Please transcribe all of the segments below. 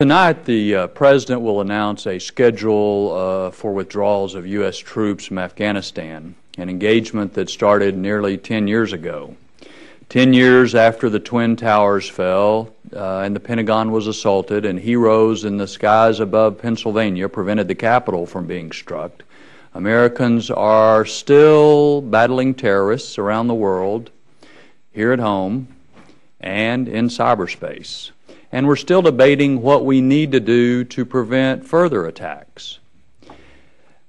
Tonight, the President will announce a schedule for withdrawals of U.S. troops from Afghanistan, an engagement that started nearly 10 years ago. 10 years after the Twin Towers fell and the Pentagon was assaulted and heroes in the skies above Pennsylvania prevented the Capitol from being struck, Americans are still battling terrorists around the world, here at home, and in cyberspace. And we're still debating what we need to do to prevent further attacks.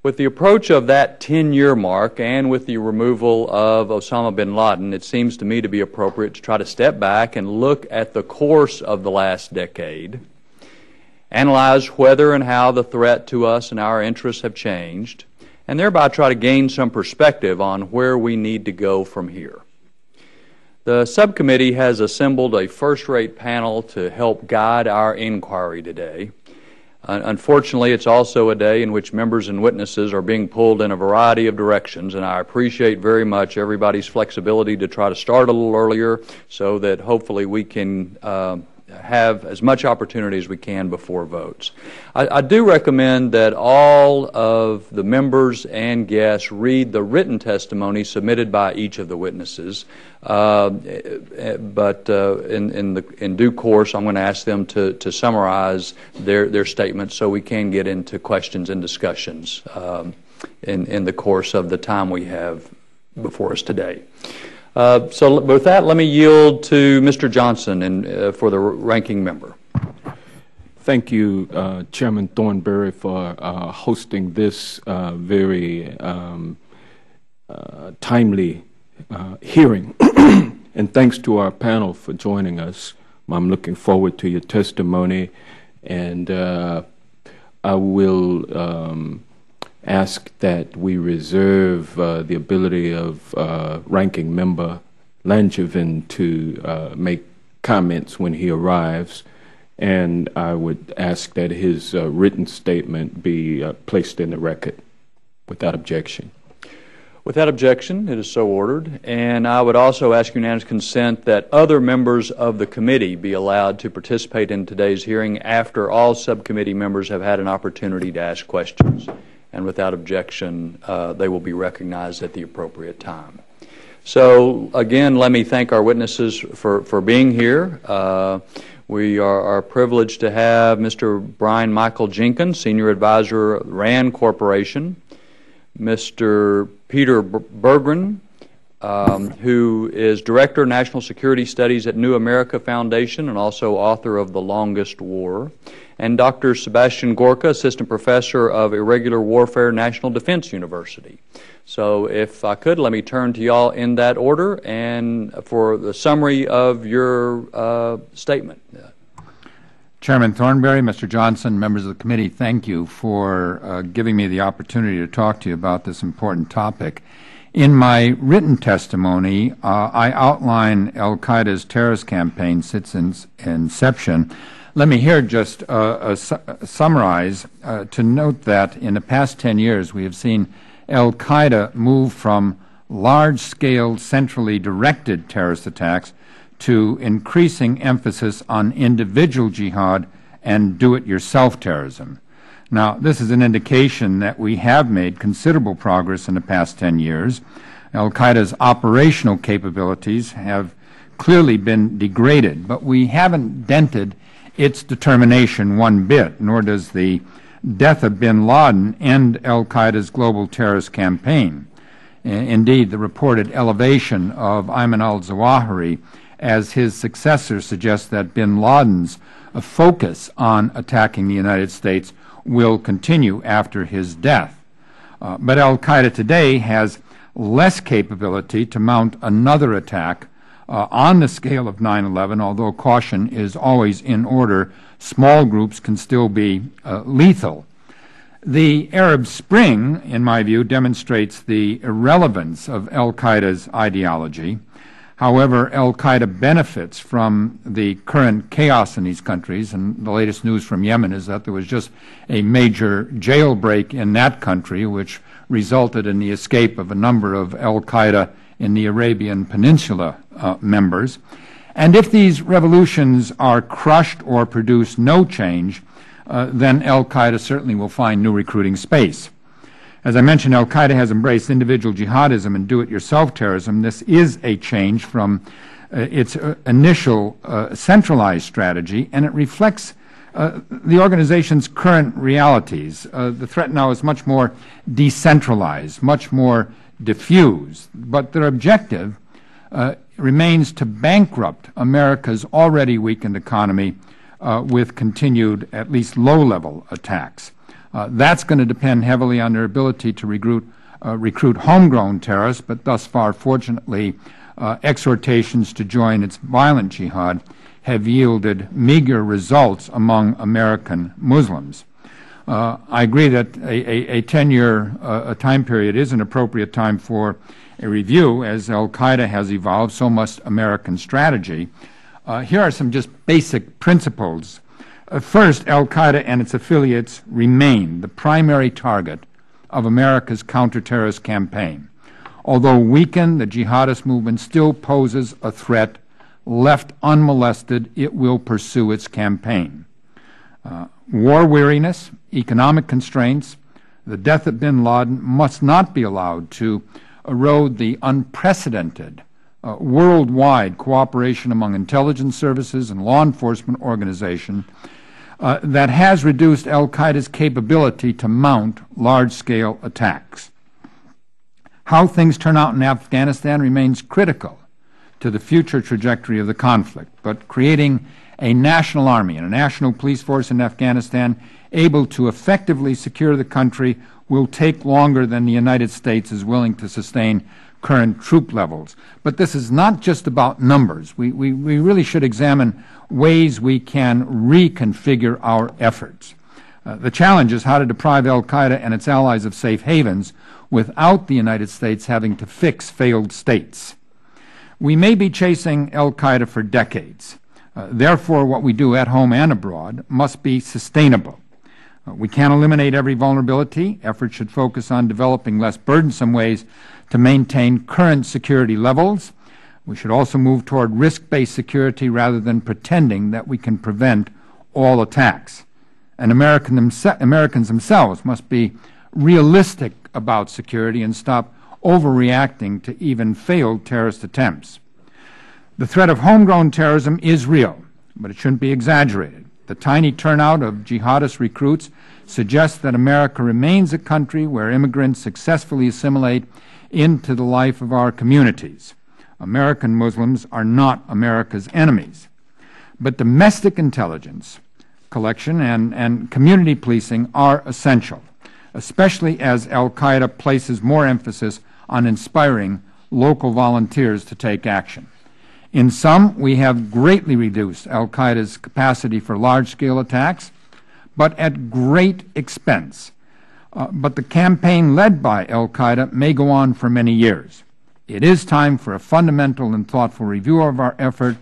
With the approach of that 10-year mark and with the removal of Osama bin Laden, it seems to me to be appropriate to try to step back and look at the course of the last decade, analyze whether and how the threat to us and our interests have changed, and thereby try to gain some perspective on where we need to go from here. The subcommittee has assembled a first-rate panel to help guide our inquiry today. Unfortunately, it's also a day in which members and witnesses are being pulled in a variety of directions, and I appreciate very much everybody's flexibility to try to start a little earlier so that hopefully we can have as much opportunity as we can before votes. I do recommend that all of the members and guests read the written testimony submitted by each of the witnesses, but in due course I'm going to ask them to summarize their statements so we can get into questions and discussions in the course of the time we have before us today. So with that, let me yield to Mr. Johnson for the ranking member. Thank you, Chairman Thornberry, for hosting this very timely hearing. And thanks to our panel for joining us. I'm looking forward to your testimony, and I will ask that we reserve the ability of Ranking Member Langevin to make comments when he arrives, and I would ask that his written statement be placed in the record without objection. Without objection, it is so ordered, and I would also ask unanimous consent that other members of the committee be allowed to participate in today's hearing after all subcommittee members have had an opportunity to ask questions. And without objection, they will be recognized at the appropriate time. So again, let me thank our witnesses for being here. We are privileged to have Mr. Brian Michael Jenkins, Senior Advisor, RAND Corporation, Mr. Peter Bergen, who is Director of National Security Studies at New America Foundation and also author of The Longest War, and Dr. Sebastian Gorka, Assistant Professor of Irregular Warfare, National Defense University. So if I could, let me turn to y'all in that order and for the summary of your statement. Chairman Thornberry, Mr. Johnson, members of the committee, thank you for giving me the opportunity to talk to you about this important topic. In my written testimony, I outline al-Qaeda's terrorist campaign since its inception. Let me here just summarize to note that in the past 10 years we have seen al-Qaeda move from large-scale, centrally directed terrorist attacks to increasing emphasis on individual jihad and do-it-yourself terrorism. Now, this is an indication that we have made considerable progress in the past 10 years. Al-Qaeda's operational capabilities have clearly been degraded, but we haven't dented its determination one bit, nor does the death of bin Laden end al-Qaeda's global terrorist campaign. Indeed, the reported elevation of Ayman al-Zawahiri as his successor suggests that bin Laden's focus on attacking the United States will continue after his death. But al-Qaeda today has less capability to mount another attack on the scale of 9/11, although caution is always in order. Small groups can still be lethal. The Arab Spring, in my view, demonstrates the irrelevance of al-Qaeda's ideology. However, al-Qaeda benefits from the current chaos in these countries, and the latest news from Yemen is that there was just a major jailbreak in that country, which resulted in the escape of a number of al-Qaeda in the Arabian Peninsula members. And if these revolutions are crushed or produce no change, then al-Qaeda certainly will find new recruiting space. As I mentioned, al-Qaeda has embraced individual jihadism and do-it-yourself terrorism. This is a change from its initial centralized strategy, and it reflects the organization's current realities. The threat now is much more decentralized, much more diffused, but their objective remains to bankrupt America's already weakened economy with continued, at least low-level attacks. That's going to depend heavily on their ability to recruit homegrown terrorists, but thus far, fortunately, exhortations to join its violent jihad have yielded meager results among American Muslims. I agree that a 10-year time period is an appropriate time for a review. As al-Qaeda has evolved, so must American strategy. Here are some just basic principles. First, al-Qaeda and its affiliates remain the primary target of America's counterterrorist campaign. Although weakened, the jihadist movement still poses a threat. Left unmolested, it will pursue its campaign. War weariness, economic constraints, the death of bin Laden must not be allowed to erode the unprecedented worldwide cooperation among intelligence services and law enforcement organizations that has reduced al-Qaeda's capability to mount large-scale attacks. How things turn out in Afghanistan remains critical to the future trajectory of the conflict, but creating a national army and a national police force in Afghanistan able to effectively secure the country will take longer than the United States is willing to sustain current troop levels. But this is not just about numbers. We really should examine ways we can reconfigure our efforts. The challenge is how to deprive al-Qaeda and its allies of safe havens without the United States having to fix failed states. We may be chasing al-Qaeda for decades. Therefore, what we do at home and abroad must be sustainable. We can't eliminate every vulnerability. Efforts should focus on developing less burdensome ways to maintain current security levels. We should also move toward risk-based security rather than pretending that we can prevent all attacks. And Americans themselves must be realistic about security and stop overreacting to even failed terrorist attempts. The threat of homegrown terrorism is real, but it shouldn't be exaggerated. The tiny turnout of jihadist recruits suggests that America remains a country where immigrants successfully assimilate into the life of our communities. American Muslims are not America's enemies. But domestic intelligence collection and community policing are essential, especially as al-Qaeda places more emphasis on inspiring local volunteers to take action. In sum, we have greatly reduced al-Qaeda's capacity for large-scale attacks, but at great expense. But the campaign led by al-Qaeda may go on for many years. It is time for a fundamental and thoughtful review of our effort.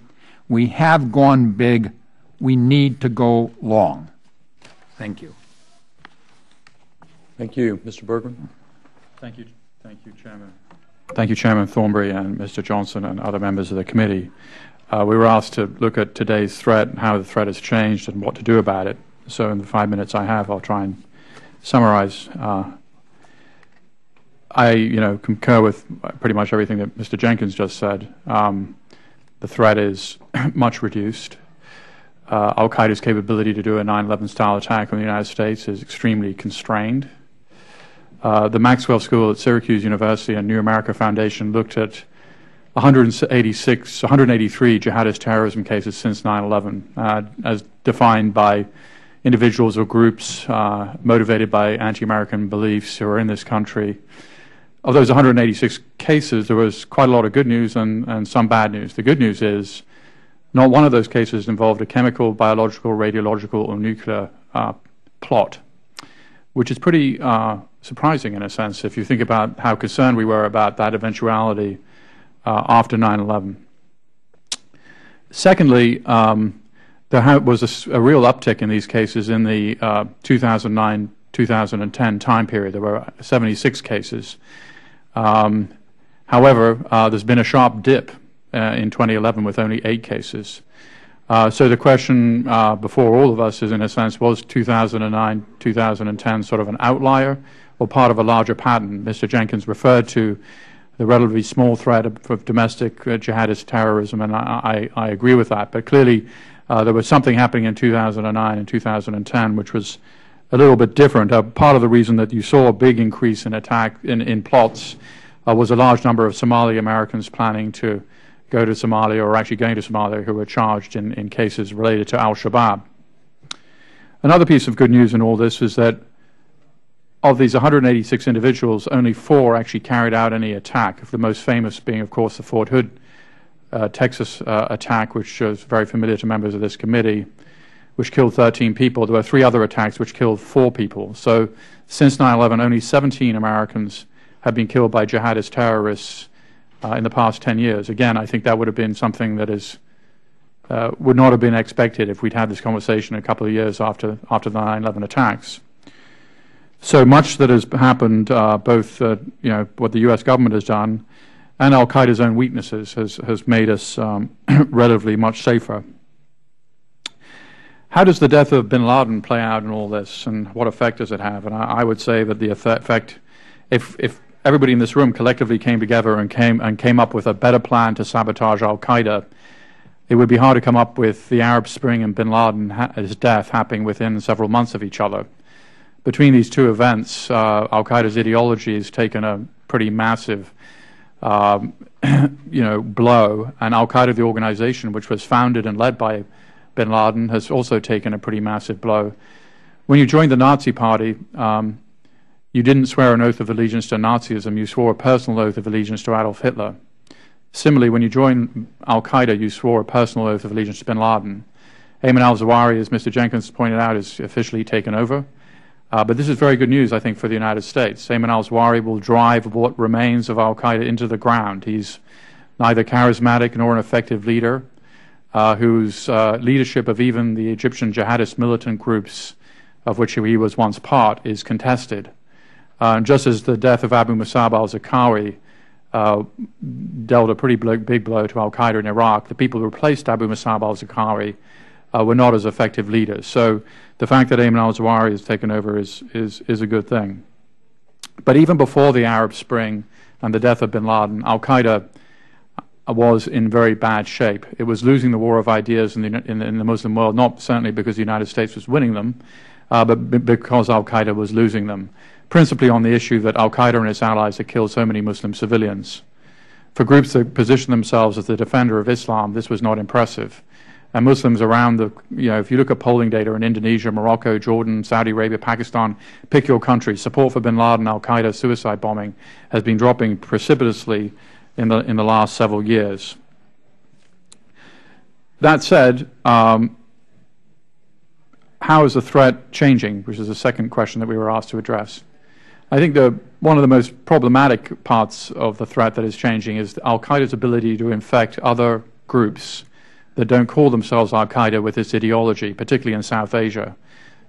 We have gone big. We need to go long. Thank you. Thank you. Mr. Bergen. Thank you, Chairman. Thank you, Chairman Thornberry and Mr. Johnson and other members of the committee. We were asked to look at today's threat and how the threat has changed and what to do about it. So in the 5 minutes I have, I'll try and summarize. I concur with pretty much everything that Mr. Jenkins just said. The threat is much reduced. Al-Qaeda's capability to do a 9/11 style attack on the United States is extremely constrained. The Maxwell School at Syracuse University and New America Foundation looked at 183 jihadist terrorism cases since 9/11, as defined by individuals or groups motivated by anti-American beliefs who are in this country. Of those 186 cases, there was quite a lot of good news and some bad news. The good news is not one of those cases involved a chemical, biological, radiological, or nuclear plot, which is pretty surprising in a sense if you think about how concerned we were about that eventuality after 9/11. Secondly, there was a real uptick in these cases in the 2009-2010 time period. There were 76 cases. However, there's been a sharp dip in 2011 with only 8 cases. So the question before all of us is, in a sense, was 2009, 2010 sort of an outlier or part of a larger pattern? Mr. Jenkins referred to the relatively small threat of domestic jihadist terrorism, and I agree with that. But clearly, there was something happening in 2009 and 2010 which was a little bit different. Part of the reason that you saw a big increase in in plots was a large number of Somali Americans planning to go to Somalia, or actually going to Somalia, who were charged in cases related to al-Shabaab. Another piece of good news in all this is that of these 186 individuals, only 4 actually carried out any attack, the most famous being, of course, the Fort Hood, Texas attack, which is very familiar to members of this committee, which killed 13 people. There were 3 other attacks which killed 4 people. So since 9/11, only 17 Americans have been killed by jihadist terrorists in the past 10 years. Again, I think that would have been something that would not have been expected if we'd had this conversation a couple of years after the 9/11 attacks. So much that has happened, both what the U.S. government has done and al-Qaeda's own weaknesses has made us relatively much safer. How does the death of bin Laden play out in all this, and what effect does it have? And I would say that the effect, if everybody in this room collectively came together and came up with a better plan to sabotage al-Qaeda, it would be hard to come up with the Arab Spring and bin Laden, his death, happening within several months of each other. Between these 2 events, al-Qaeda's ideology has taken a pretty massive blow, and al-Qaeda, the organization, which was founded and led by bin Laden, has also taken a pretty massive blow. When you joined the Nazi Party, you didn't swear an oath of allegiance to Nazism, you swore a personal oath of allegiance to Adolf Hitler. Similarly, when you joined al-Qaeda, you swore a personal oath of allegiance to bin Laden. Ayman al-Zawahiri, as Mr. Jenkins pointed out, is officially taken over. But this is very good news, I think, for the United States. Ayman al-Zawahiri will drive what remains of al-Qaeda into the ground. He's neither charismatic nor an effective leader, whose leadership of even the Egyptian jihadist militant groups, of which he was once part, is contested. Just as the death of Abu Musab al-Zarqawi dealt a pretty big blow to al-Qaeda in Iraq, the people who replaced Abu Musab al-Zarqawi were not as effective leaders. So the fact that Ayman al-Zawahiri has taken over is a good thing. But even before the Arab Spring and the death of bin Laden, al-Qaeda was in very bad shape. It was losing the war of ideas in the Muslim world, not certainly because the United States was winning them, but because al-Qaeda was losing them, principally on the issue that al-Qaeda and its allies had killed so many Muslim civilians. For groups that position themselves as the defender of Islam, this was not impressive. And Muslims around if you look at polling data in Indonesia, Morocco, Jordan, Saudi Arabia, Pakistan, pick your country, support for bin Laden, al-Qaeda, suicide bombing has been dropping precipitously in the last several years. That said, how is the threat changing, which is the second question that we were asked to address. I think one of the most problematic parts of the threat that is changing is al-Qaeda's ability to infect other groups that don't call themselves al-Qaeda with its ideology, particularly in South Asia.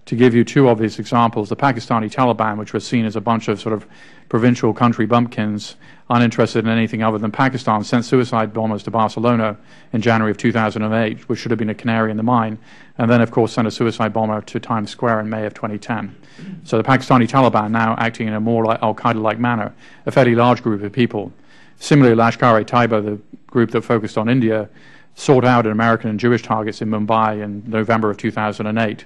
To give you 2 obvious examples, the Pakistani Taliban, which was seen as a bunch of sort of provincial country bumpkins, uninterested in anything other than Pakistan, sent suicide bombers to Barcelona in January of 2008, which should have been a canary in the mine, and then, of course, sent a suicide bomber to Times Square in May of 2010. So the Pakistani Taliban now acting in a more al-Qaeda-like manner, a fairly large group of people. Similarly, Lashkar-e-Taiba, the group that focused on India, sought out American and Jewish targets in Mumbai in November of 2008.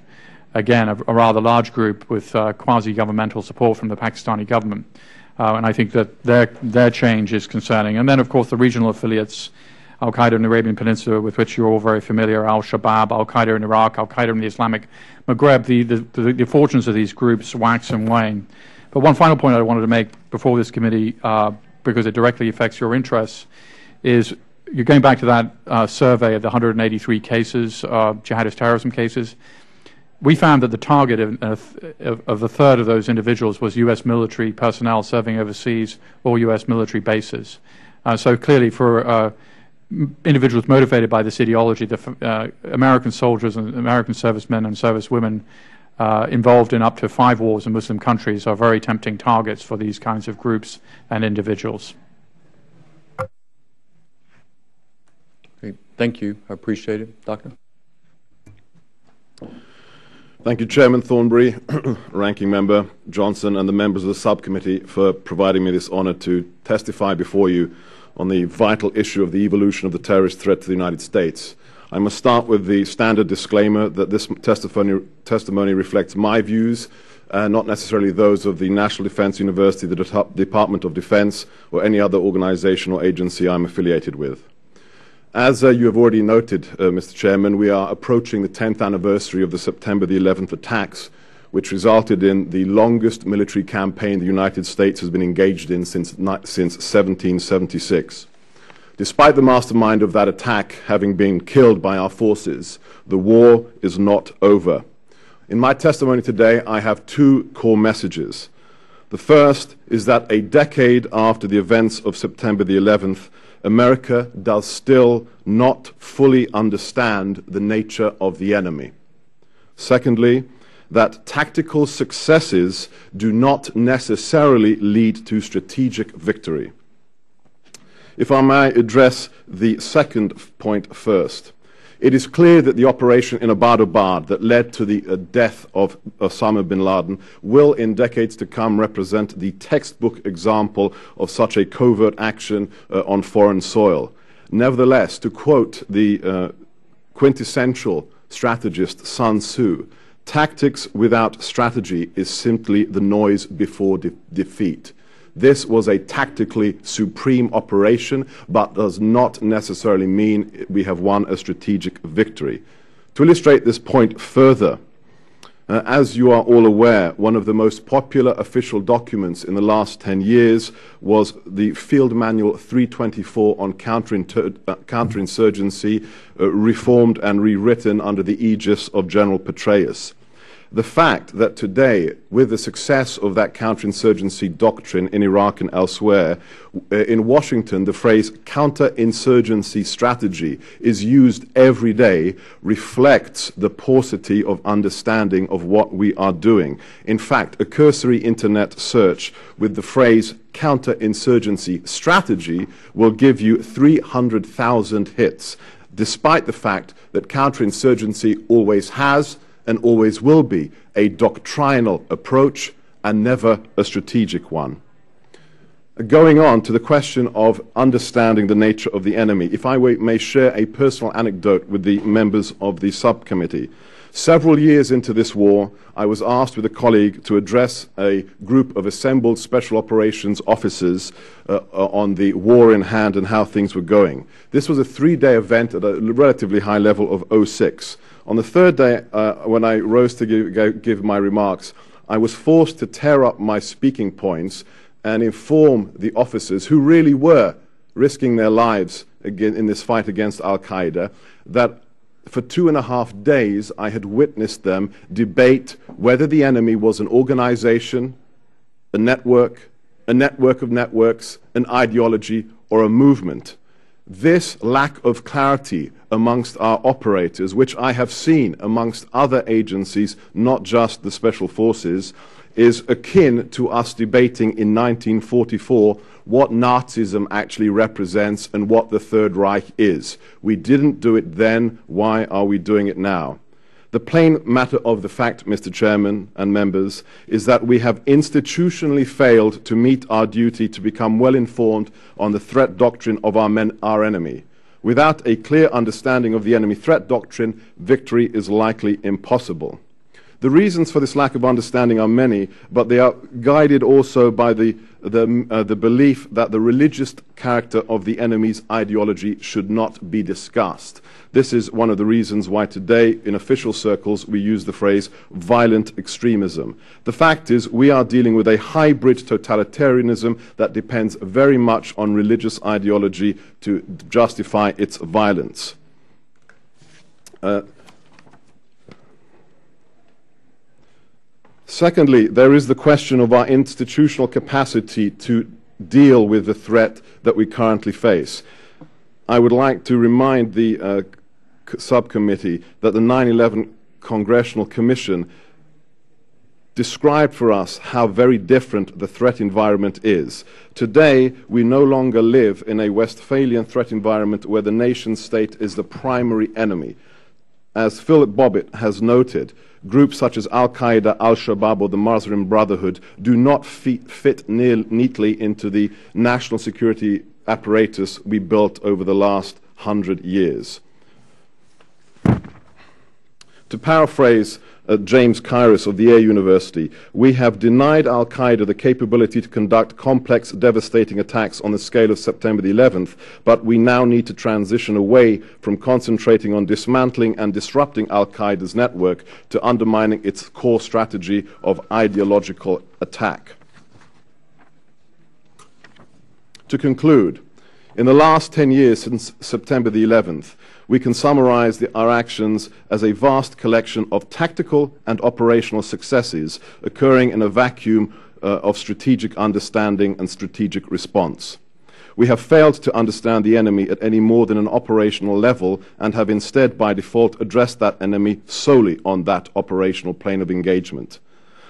Again, a rather large group with quasi-governmental support from the Pakistani government. And I think that their change is concerning. And then, of course, the regional affiliates, al-Qaeda in the Arabian Peninsula, with which you're all very familiar, al-Shabaab, al-Qaeda in Iraq, al-Qaeda in the Islamic Maghreb, the fortunes of these groups wax and wane. But one final point I wanted to make before this committee, because it directly affects your interests, is you're going back to that survey of the 183 cases, jihadist terrorism cases. We found that the target of a third of those individuals was U.S. military personnel serving overseas or U.S. military bases. So clearly for individuals motivated by this ideology, the American soldiers and American servicemen and servicewomen involved in up to 5 wars in Muslim countries are very tempting targets for these kinds of groups and individuals. Okay, thank you. I appreciate it. Doctor? Thank you, Chairman Thornberry, Ranking Member Johnson, and the members of the subcommittee for providing me this honor to testify before you on the vital issue of the evolution of the terrorist threat to the United States. I must start with the standard disclaimer that this testimony reflects my views, not necessarily those of the National Defense University, the Department of Defense, or any other organization or agency I'm affiliated with. As you have already noted, Mr. Chairman, we are approaching the 10th anniversary of the September the 11th attacks, which resulted in the longest military campaign the United States has been engaged in since 1776. Despite the mastermind of that attack having been killed by our forces, the war is not over. In my testimony today, I have two core messages. The first is that a decade after the events of September the 11th, America does still not fully understand the nature of the enemy. Secondly, that tactical successes do not necessarily lead to strategic victory. If I may address the second point first, it is clear that the operation in Abbottabad that led to the death of Osama bin Laden will, in decades to come, represent the textbook example of such a covert action on foreign soil. Nevertheless, to quote the quintessential strategist Sun Tzu, tactics without strategy is simply the noise before defeat. This was a tactically supreme operation, but does not necessarily mean we have won a strategic victory. To illustrate this point further, as you are all aware, one of the most popular official documents in the last 10 years was the Field Manual 324 on counterinsurgency, reformed and rewritten under the aegis of General Petraeus. The fact that today, with the success of that counterinsurgency doctrine in Iraq and elsewhere, in Washington, the phrase counterinsurgency strategy is used every day reflects the paucity of understanding of what we are doing. In fact, a cursory internet search with the phrase counterinsurgency strategy will give you 300,000 hits, despite the fact that counterinsurgency always has and always will be a doctrinal approach and never a strategic one. Going on to the question of understanding the nature of the enemy, if I may share a personal anecdote with the members of the subcommittee. Several years into this war, I was asked with a colleague to address a group of assembled special operations officers on the war in hand and how things were going. This was a 3-day event at a relatively high level of 06. On the third day, when I rose to give my remarks, I was forced to tear up my speaking points and inform the officers who really were risking their lives again in this fight against Al-Qaeda that for 2.5 days I had witnessed them debate whether the enemy was an organization, a network of networks, an ideology, or a movement. This lack of clarity amongst our operators, which I have seen amongst other agencies, not just the special forces, is akin to us debating in 1944 what Nazism actually represents and what the Third Reich is. We didn't do it then. Why are we doing it now? The plain matter of the fact, Mr. Chairman and members, is that we have institutionally failed to meet our duty to become well informed on the threat doctrine of our enemy. Without a clear understanding of the enemy threat doctrine, victory is likely impossible. The reasons for this lack of understanding are many, but they are guided also by the belief that the religious character of the enemy's ideology should not be discussed. This is one of the reasons why today, in official circles, we use the phrase violent extremism. The fact is, we are dealing with a hybrid totalitarianism that depends very much on religious ideology to justify its violence. Secondly, there is the question of our institutional capacity to deal with the threat that we currently face. I would like to remind the subcommittee that the 9/11 Congressional Commission described for us how very different the threat environment is. Today, we no longer live in a Westphalian threat environment where the nation state is the primary enemy. As Philip Bobbitt has noted, groups such as Al-Qaeda, Al-Shabaab, or the Muslim Brotherhood do not fit neatly into the national security apparatus we built over the last 100 years. To paraphrase James Kairos of the Yale University, we have denied Al-Qaeda the capability to conduct complex, devastating attacks on the scale of September the 11th, but we now need to transition away from concentrating on dismantling and disrupting Al-Qaeda's network to undermining its core strategy of ideological attack. To conclude, in the last 10 years since September the 11th, we can summarize our actions as a vast collection of tactical and operational successes occurring in a vacuum of strategic understanding and strategic response. We have failed to understand the enemy at any more than an operational level and have instead by default addressed that enemy solely on that operational plane of engagement.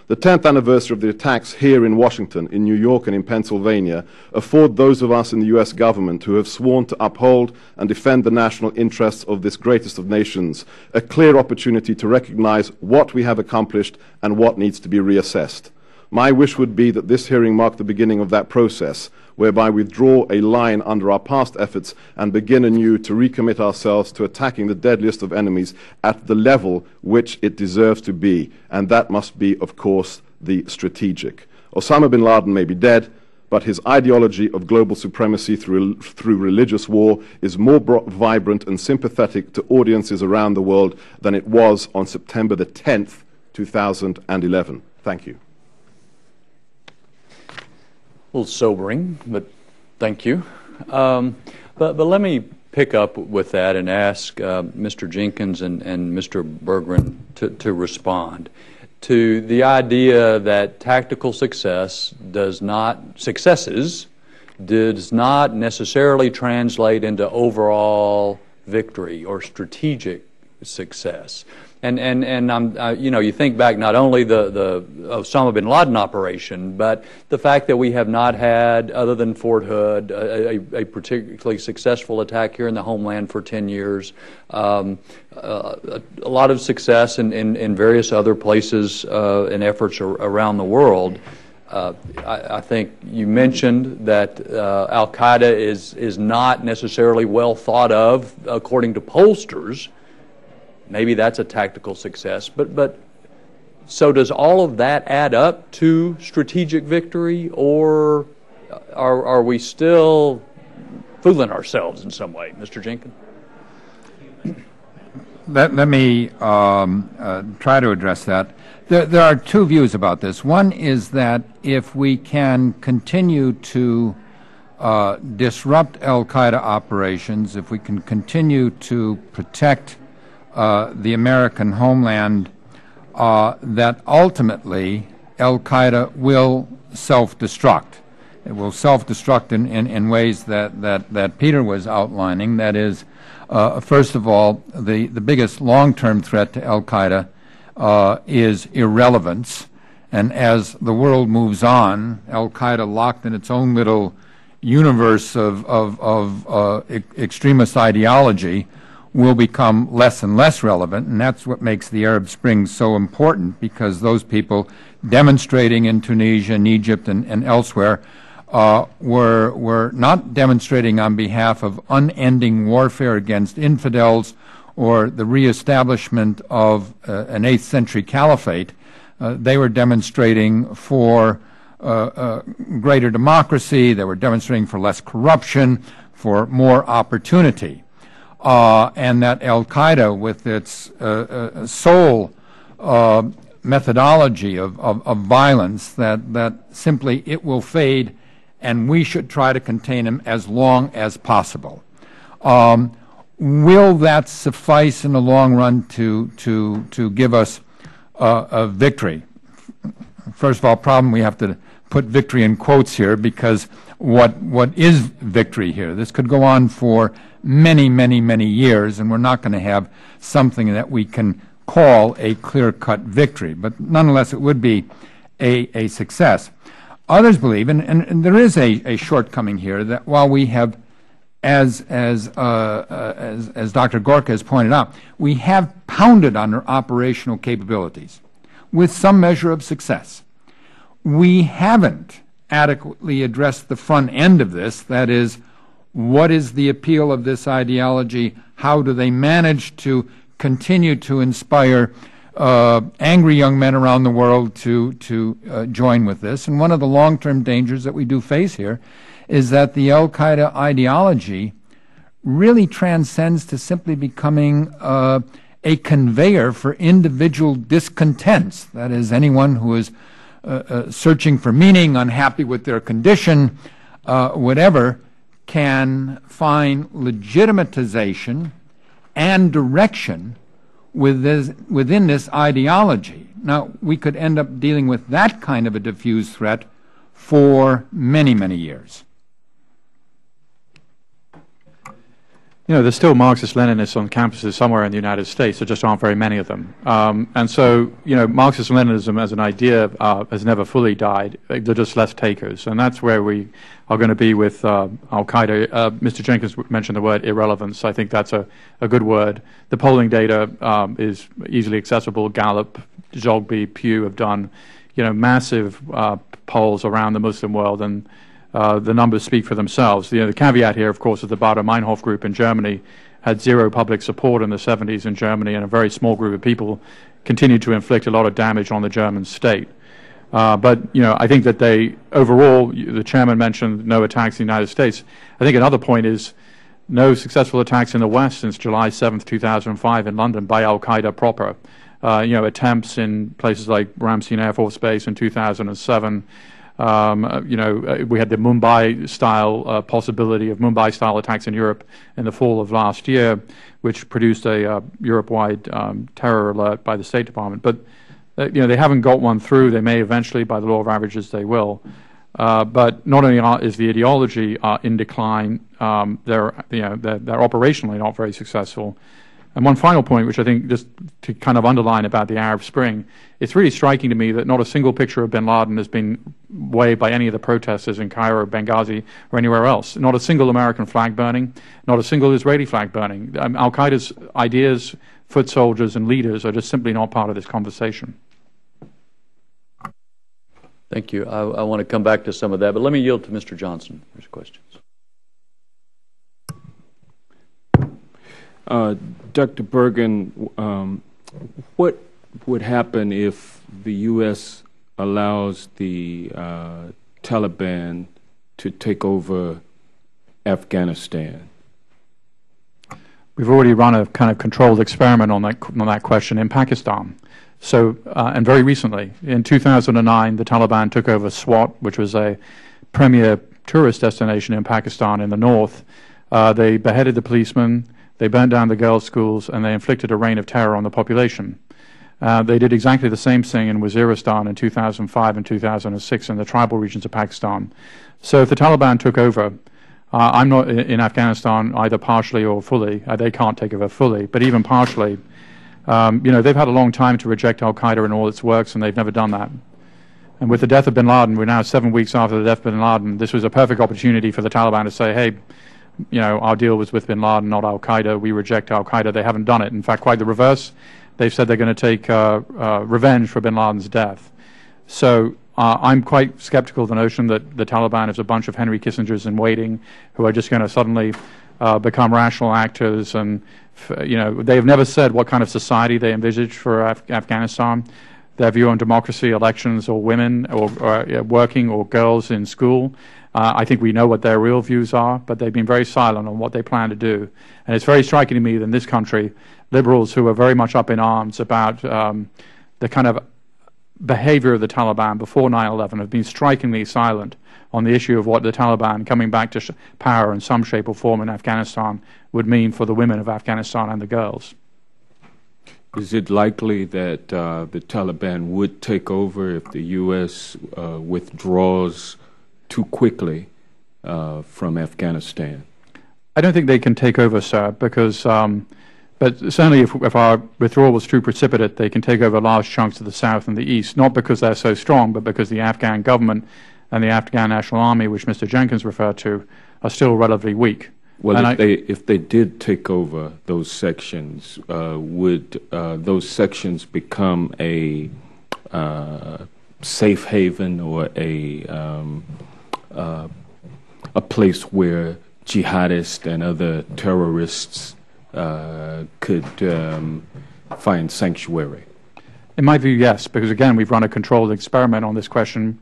The 10th anniversary of the attacks here in Washington, in New York, and in Pennsylvania afford those of us in the U.S. government who have sworn to uphold and defend the national interests of this greatest of nations a clear opportunity to recognize what we have accomplished and what needs to be reassessed. My wish would be that this hearing mark the beginning of that process, whereby we draw a line under our past efforts and begin anew to recommit ourselves to attacking the deadliest of enemies at the level which it deserves to be, and that must be, of course, the strategic. Osama bin Laden may be dead, but his ideology of global supremacy through religious war is more vibrant and sympathetic to audiences around the world than it was on September the 10th, 2011. Thank you. A little sobering, but thank you. But let me pick up with that and ask Mr. Jenkins and Mr. Bergen to respond to the idea that tactical successes does not necessarily translate into overall victory or strategic success. And you know, you think back not only the Osama bin Laden operation, but the fact that we have not had, other than Fort Hood, a particularly successful attack here in the homeland for 10 years. A lot of success in various other places and efforts around the world. I think you mentioned that Al-Qaeda is not necessarily well thought of according to pollsters. Maybe that's a tactical success, but so does all of that add up to strategic victory, or are we still fooling ourselves in some way, Mr. Jenkins? Let me try to address that. There are two views about this. One is that if we can continue to disrupt al-Qaeda operations, if we can continue to protect the American homeland, that ultimately al-Qaeda will self-destruct. It will self-destruct in ways that Peter was outlining. That is, first of all, the biggest long-term threat to al-Qaeda is irrelevance. And as the world moves on, al-Qaeda, locked in its own little universe of extremist ideology, will become less and less relevant, and that's what makes the Arab Spring so important, because those people demonstrating in Tunisia and Egypt and elsewhere were not demonstrating on behalf of unending warfare against infidels or the reestablishment of an 8th century caliphate. They were demonstrating for greater democracy. They were demonstrating for less corruption, for more opportunity. And that al-Qaeda, with its sole methodology of violence, that simply it will fade, and we should try to contain them as long as possible. Will that suffice in the long run to give us a victory? First of all, problem, we have to put victory in quotes here, because what is victory here? This could go on for many, many, many years, and we're not going to have something that we can call a clear-cut victory, but nonetheless it would be a success. Others believe, and there is a shortcoming here, that while we have, as Dr. Gorka has pointed out, we have pounded on our operational capabilities with some measure of success. We haven't adequately addressed the front end of this, that is, what is the appeal of this ideology? How do they manage to continue to inspire angry young men around the world to join with this? And one of the long-term dangers that we do face here is that the al-Qaeda ideology really transcends to simply becoming a conveyor for individual discontents. That is, anyone who is searching for meaning, unhappy with their condition, whatever, can find legitimatization and direction within this ideology. Now, we could end up dealing with that kind of a diffuse threat for many, many years. You know, there's still Marxist-Leninists on campuses somewhere in the United States. There just aren't very many of them. And so, you know, Marxist-Leninism as an idea has never fully died. They're just less takers. And that's where we are going to be with al-Qaeda. Mr. Jenkins mentioned the word irrelevance. I think that's a good word. The polling data is easily accessible. Gallup, Zogby, Pew have done, you know, massive polls around the Muslim world, and the numbers speak for themselves. The caveat here, of course, is the Baader-Meinhof group in Germany had zero public support in the 70s in Germany, and a very small group of people continued to inflict a lot of damage on the German state. But, you know, I think that they, overall, the chairman mentioned no attacks in the United States. I think another point is no successful attacks in the West since July 7th, 2005 in London by al-Qaeda proper. You know, attempts in places like Ramstein Air Force Base in 2007. You know, we had the Mumbai-style possibility of Mumbai-style attacks in Europe in the fall of last year, which produced a Europe-wide terror alert by the State Department. But you know, they haven't got one through. They may eventually, by the law of averages, they will. But not only is the ideology in decline, they're operationally not very successful. And one final point, which I think just to kind of underline about the Arab Spring, it's really striking to me that not a single picture of bin Laden has been waved by any of the protesters in Cairo, Benghazi, or anywhere else. Not a single American flag burning, not a single Israeli flag burning. Al-Qaeda's ideas, foot soldiers, and leaders are just simply not part of this conversation. Thank you. I want to come back to some of that, but let me yield to Mr. Johnson for his questions. Dr. Bergen, what would happen if the U.S. allows the Taliban to take over Afghanistan? We've already run a kind of controlled experiment on that question in Pakistan. So, and very recently, in 2009, the Taliban took over Swat, which was a premier tourist destination in Pakistan in the north. They beheaded the policemen, they burnt down the girls' schools, and they inflicted a reign of terror on the population. They did exactly the same thing in Waziristan in 2005 and 2006 in the tribal regions of Pakistan. So if the Taliban took over, I'm not in Afghanistan either partially or fully. They can't take over fully, but even partially, you know, they've had a long time to reject al-Qaeda and all its works, and they've never done that. And with the death of bin Laden, we're now 7 weeks after the death of bin Laden, this was a perfect opportunity for the Taliban to say, hey, you know, our deal was with bin Laden, not al-Qaeda. We reject al-Qaeda. They haven't done it. In fact, quite the reverse. They've said they're going to take revenge for bin Laden's death. So I'm quite skeptical of the notion that the Taliban is a bunch of Henry Kissingers in waiting who are just going to suddenly become rational actors. And, you know, they have never said what kind of society they envisage for Afghanistan. Their view on democracy, elections, or women, or working, or girls in school. I think we know what their real views are, but they've been very silent on what they plan to do. And it's very striking to me that in this country, liberals who are very much up in arms about the kind of behavior of the Taliban before 9/11 have been strikingly silent on the issue of what the Taliban coming back to power in some shape or form in Afghanistan would mean for the women of Afghanistan and the girls. Is it likely that the Taliban would take over if the U.S. Withdraws too quickly from Afghanistan? I don't think they can take over, sir, because But certainly if our withdrawal was too precipitate, they can take over large chunks of the south and the east, not because they're so strong, but because the Afghan government and the Afghan National Army, which Mr. Jenkins referred to, are still relatively weak. Well, if they did take over those sections, would those sections become a safe haven or a place where jihadists and other terrorists could find sanctuary? In my view, yes, because again, we've run a controlled experiment on this question.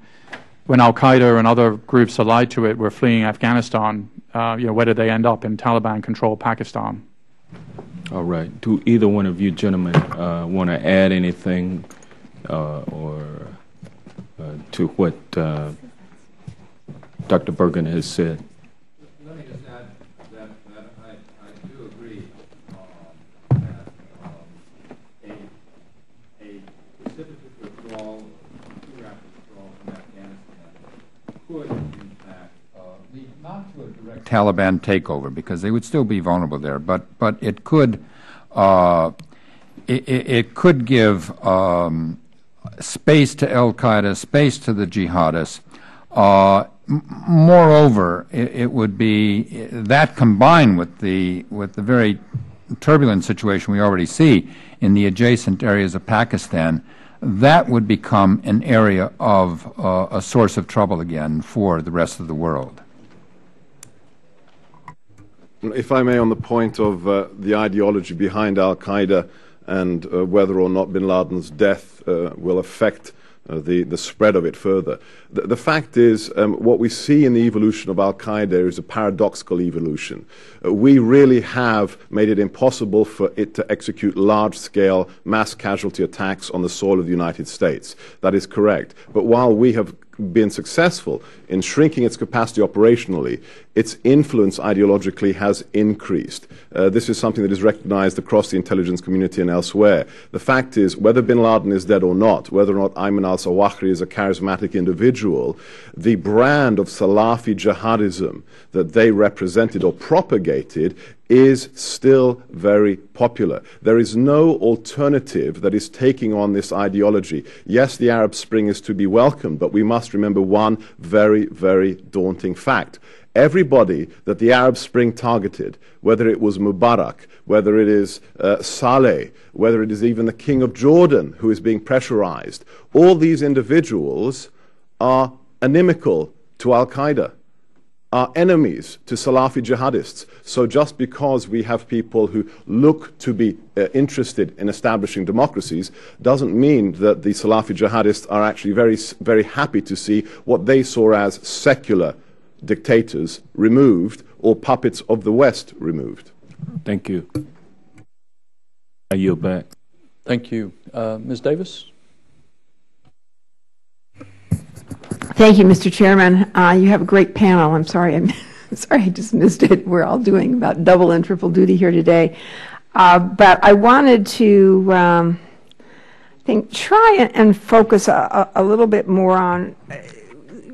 When al-Qaeda and other groups allied to it were fleeing Afghanistan, where did they end up? In Taliban-controlled Pakistan. All right. Do either one of you gentlemen want to add anything or to what Dr. Bergen has said? Let me just add that I do agree that a precipitate withdrawal, too rapid withdrawal from Afghanistan could, in fact, lead not to a direct Taliban takeover, because they would still be vulnerable there, but it could it could give space to al-Qaeda, space to the jihadists. Moreover, it would be that combined with the very turbulent situation we already see in the adjacent areas of Pakistan, that would become an area of a source of trouble again for the rest of the world. If I may, on the point of the ideology behind al-Qaeda and whether or not bin Laden's death will affect the spread of it further. The fact is, what we see in the evolution of al-Qaeda is a paradoxical evolution. We really have made it impossible for it to execute large-scale mass casualty attacks on the soil of the United States. That is correct. But while we have been successful in shrinking its capacity operationally, its influence ideologically has increased. This is something that is recognized across the intelligence community and elsewhere. The fact is, whether bin Laden is dead or not, whether or not Ayman al-Zawahri is a charismatic individual, the brand of Salafi jihadism that they represented or propagated is still very popular. There is no alternative that is taking on this ideology. Yes, the Arab Spring is to be welcomed, but we must remember one very, very daunting fact. Everybody that the Arab Spring targeted, whether it was Mubarak, whether it is Saleh, whether it is even the King of Jordan who is being pressurized, all these individuals are inimical to al-Qaeda, are enemies to Salafi jihadists. So just because we have people who look to be interested in establishing democracies doesn't mean that the Salafi jihadists are actually very, very happy to see what they saw as secular dictators removed or puppets of the West removed. Thank you. I yield back. Thank you. Ms. Davis? Thank you, Mr. Chairman. You have a great panel. I'm sorry I just missed it. We're all doing about double and triple duty here today. But I wanted to try and focus a little bit more on,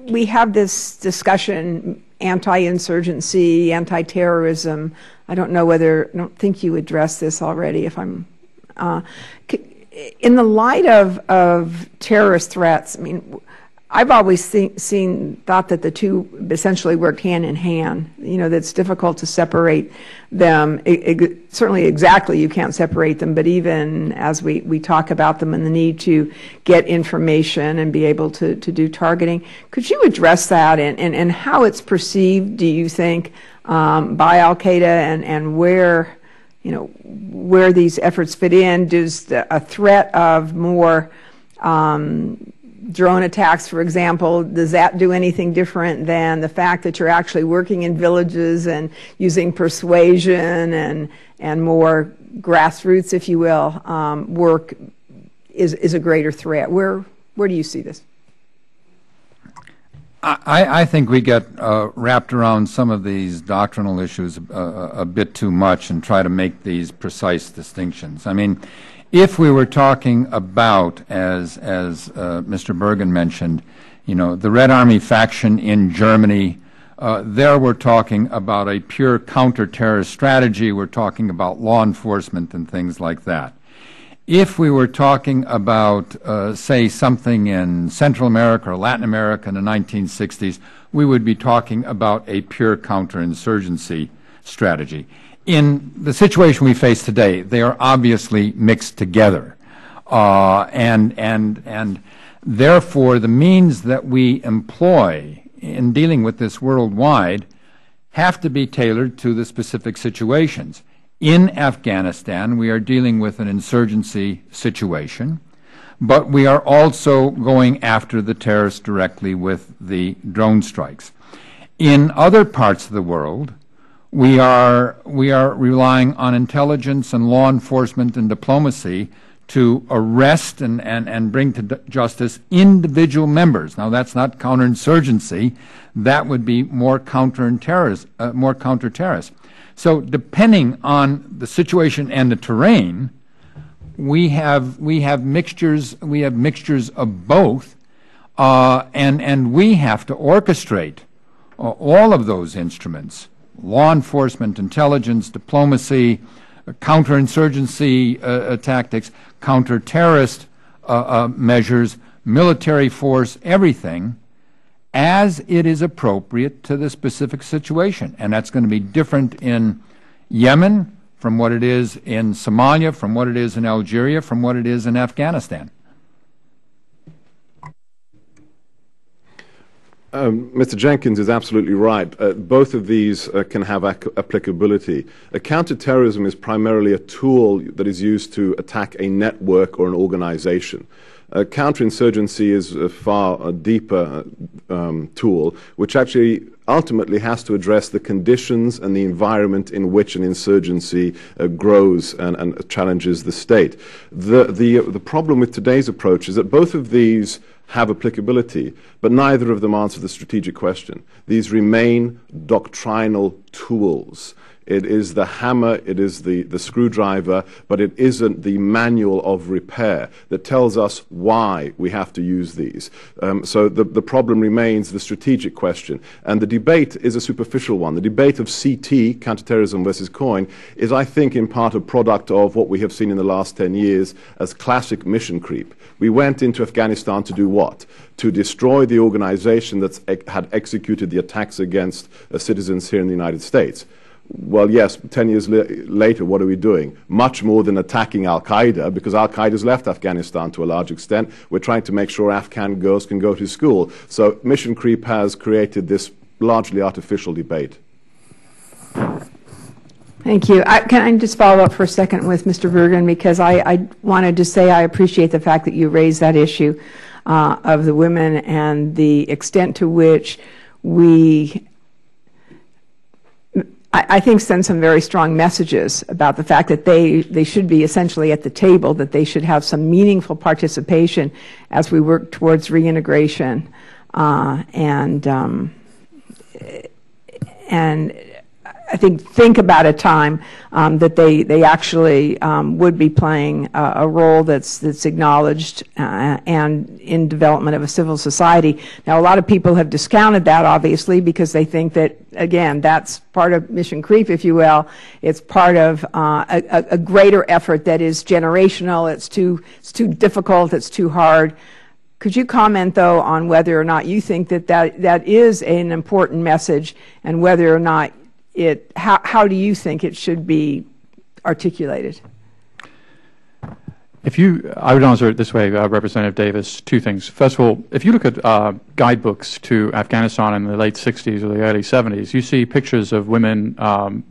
we have this discussion, anti-insurgency, anti-terrorism. I don't think you addressed this already. If I'm in the light of terrorist threats, I mean, I've always thought that the two essentially worked hand in hand. You know, that's difficult to separate them. Certainly exactly you can't separate them, but even as we talk about them and the need to get information and be able to do targeting, could you address that and how it's perceived, do you think, by al-Qaeda and where, you know, where these efforts fit in? Does a threat of more drone attacks, for example, does that do anything different than the fact that you're actually working in villages and using persuasion and more grassroots, if you will, work is a greater threat? Where do you see this? I think we get wrapped around some of these doctrinal issues a bit too much and try to make these precise distinctions. I mean, if we were talking about, as Mr. Bergen mentioned, you know, the Red Army faction in Germany There we're talking about a pure counter-terrorist strategy. We're talking about law enforcement and things like that. If we were talking about, say, something in Central America or Latin America in the 1960s, we would be talking about a pure counterinsurgency strategy. In the situation we face today, they are obviously mixed together. And therefore, the means that we employ in dealing with this worldwide have to be tailored to the specific situations. In Afghanistan, we are dealing with an insurgency situation, but we are also going after the terrorists directly with the drone strikes. In other parts of the world, we are relying on intelligence and law enforcement and diplomacy to arrest and bring to justice individual members. Now, that's not counterinsurgency. That would be more counter-terrorist. So depending on the situation and the terrain, we have mixtures of both, and we have to orchestrate all of those instruments: law enforcement, intelligence, diplomacy, counterinsurgency tactics, counter-terrorist measures, military force, everything, as it is appropriate to the specific situation. And that's going to be different in Yemen from what it is in Somalia, from what it is in Algeria, from what it is in Afghanistan. Mr. Jenkins is absolutely right. Both of these can have applicability. Counterterrorism is primarily a tool that is used to attack a network or an organization. Counterinsurgency is a far deeper tool, which actually ultimately has to address the conditions and the environment in which an insurgency grows and challenges the state. The problem with today's approach is that both of these have applicability, but neither of them answer the strategic question. These remain doctrinal tools. It is the hammer, it is the screwdriver, but it isn't the manual of repair that tells us why we have to use these. So the problem remains the strategic question. And the debate is a superficial one. The debate of CT, counterterrorism versus COIN, is, I think, in part a product of what we have seen in the last 10 years as classic mission creep. We went into Afghanistan to do what? To destroy the organization that had executed the attacks against citizens here in the United States. Well, yes, 10 years later, what are we doing? Much more than attacking al-Qaeda, because al-Qaeda's left Afghanistan to a large extent. We're trying to make sure Afghan girls can go to school. So mission creep has created this largely artificial debate. Thank you. Can I just follow up for a second with Mr. Bergen, because I wanted to say I appreciate the fact that you raised that issue of the women and the extent to which we, I think, send some very strong messages about the fact that they should be essentially at the table, that they should have some meaningful participation as we work towards reintegration, and I think about a time that they actually would be playing a role that's acknowledged and in development of a civil society. Now, a lot of people have discounted that, obviously, because they think that, again, that's part of mission creep, if you will. It's part of a greater effort that is generational. It's too difficult. It's too hard. Could you comment, though, on whether or not you think that is an important message, and whether or not how do you think it should be articulated? I would answer it this way, Representative Davis, two things. First of all, if you look at guidebooks to Afghanistan in the late 60s or the early 70s, you see pictures of women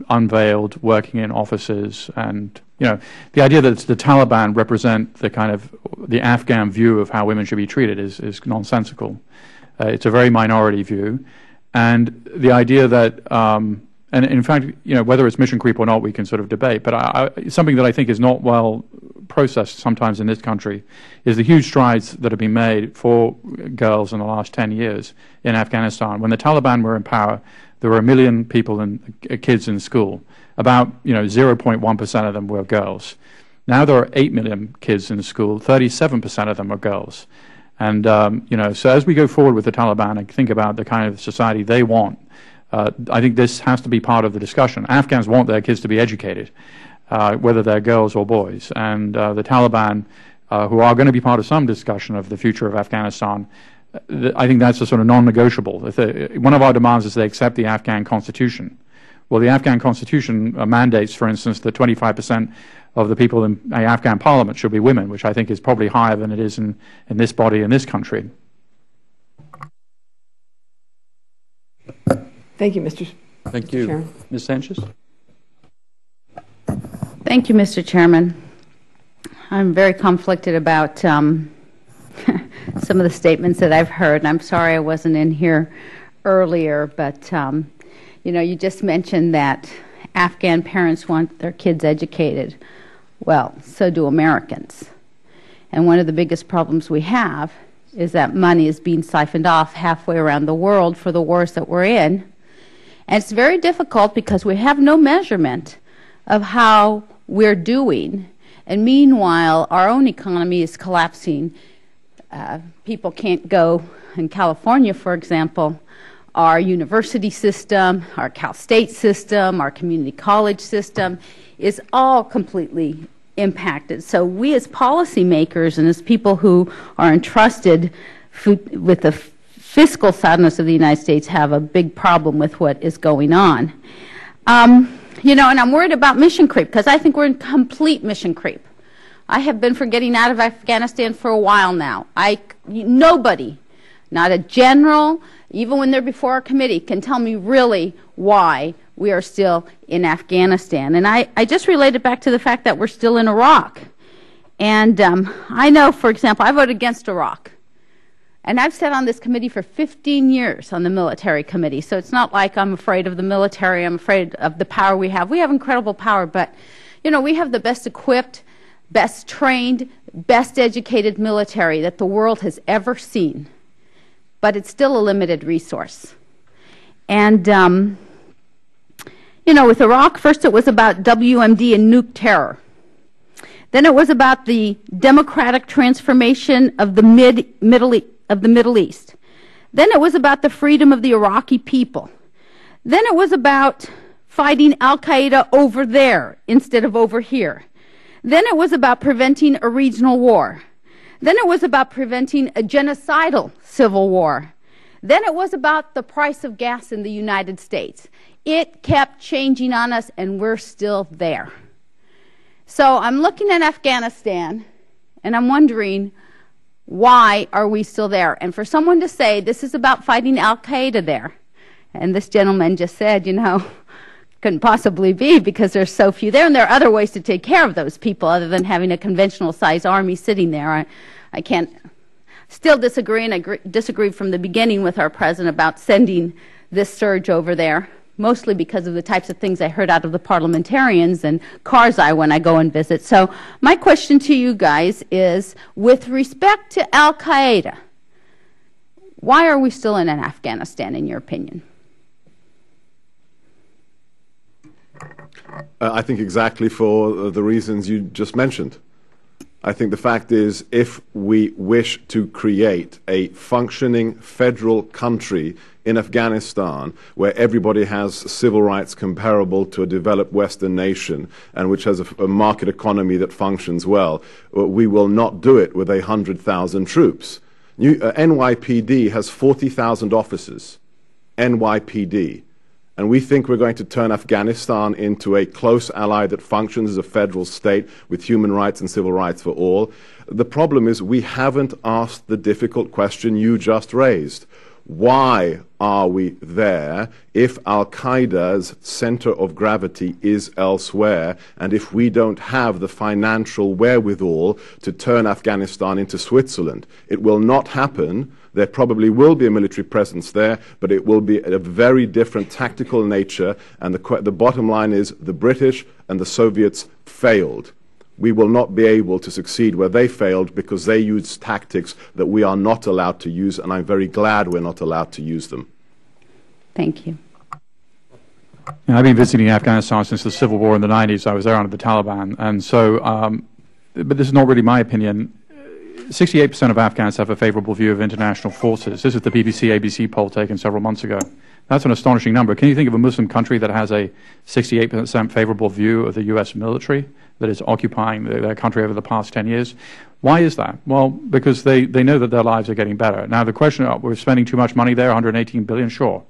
unveiled working in offices, and the idea that the Taliban represent the kind of the Afghan view of how women should be treated is nonsensical. It's a very minority view, and the idea that and in fact, whether it's mission creep or not, we can sort of debate. But something that I think is not well processed sometimes in this country is the huge strides that have been made for girls in the last 10 years in Afghanistan. When the Taliban were in power, there were 1 million people kids in school. About 0.1% of them were girls. Now there are 8 million kids in school. 37% of them are girls. And so as we go forward with the Taliban and think about the kind of society they want, I think this has to be part of the discussion. Afghans want their kids to be educated, whether they're girls or boys. And the Taliban, who are going to be part of some discussion of the future of Afghanistan, I think that's a sort of non-negotiable. One of our demands is they accept the Afghan constitution. Well, the Afghan constitution mandates, for instance, that 25% of the people in the Afghan parliament should be women, which I think is probably higher than it is in this body in this country. Thank you, Mr. Thank you. Chairman. Ms. Sanchez? Thank you, Mr. Chairman. I'm very conflicted about some of the statements that I've heard. I'm sorry I wasn't in here earlier, but you know, you just mentioned that Afghan parents want their kids educated. Well, so do Americans. And one of the biggest problems we have is that money is being siphoned off halfway around the world for the wars that we're in. And it's very difficult because we have no measurement of how we're doing. And meanwhile, our own economy is collapsing. People can't go, in California, for example, our university system, our Cal State system, our community college system is all completely impacted. So we as policymakers and as people who are entrusted with the fiscal soundness of the United States have a big problem with what is going on. You know, and I'm worried about mission creep because I think we're in complete mission creep. I have been for getting out of Afghanistan for a while now. Nobody, not a general, even when they're before our committee, can tell me really why we are still in Afghanistan. And I just related back to the fact that we're still in Iraq. And I know, for example, I voted against Iraq. And I've sat on this committee for 15 years on the military committee. So it's not like I'm afraid of the military. I'm afraid of the power we have. We have incredible power, but, you know, we have the best equipped, best trained, best educated military that the world has ever seen. But it's still a limited resource. And, you know, with Iraq, first it was about WMD and nuke terror. Then it was about the democratic transformation of the Middle East. Then it was about the freedom of the Iraqi people. Then it was about fighting al-Qaeda over there instead of over here. Then it was about preventing a regional war. Then it was about preventing a genocidal civil war. Then it was about the price of gas in the United States. It kept changing on us, and we're still there. So I'm looking at Afghanistan, and I'm wondering, why are we still there? And for someone to say this is about fighting al-Qaeda there, and this gentleman just said, you know, couldn't possibly be because there's so few there, and there are other ways to take care of those people other than having a conventional size army sitting there. I can't still disagree, and I disagreed from the beginning with our president about sending this surge over there, mostly because of the types of things I heard out of the parliamentarians and Karzai when I go and visit. So my question to you guys is, with respect to al-Qaeda, why are we still in Afghanistan, in your opinion? I think exactly for the reasons you just mentioned. I think the fact is, if we wish to create a functioning federal country in Afghanistan where everybody has civil rights comparable to a developed Western nation and which has a market economy that functions well, we will not do it with 100,000 troops. NYPD has 40,000 officers. NYPD. And we think we're going to turn Afghanistan into a close ally that functions as a federal state with human rights and civil rights for all. The problem is we haven't asked the difficult question you just raised. Why are we there if al-Qaeda's center of gravity is elsewhere, and if we don't have the financial wherewithal to turn Afghanistan into Switzerland? It will not happen. There probably will be a military presence there, but it will be a very different tactical nature, and the bottom line is the British and the Soviets failed. We will not be able to succeed where they failed because they used tactics that we are not allowed to use, and I'm very glad we're not allowed to use them. Thank you. I've been visiting Afghanistan since the civil war in the 90s. I was there under the Taliban. And so, but this is not really my opinion. 68% of Afghans have a favorable view of international forces. This is the BBC-ABC poll taken several months ago. That's an astonishing number. Can you think of a Muslim country that has a 68% favorable view of the U.S. military that is occupying their country over the past 10 years? Why is that? Well, because they know that their lives are getting better. Now, the question, we're spending too much money there, $118 billion, sure.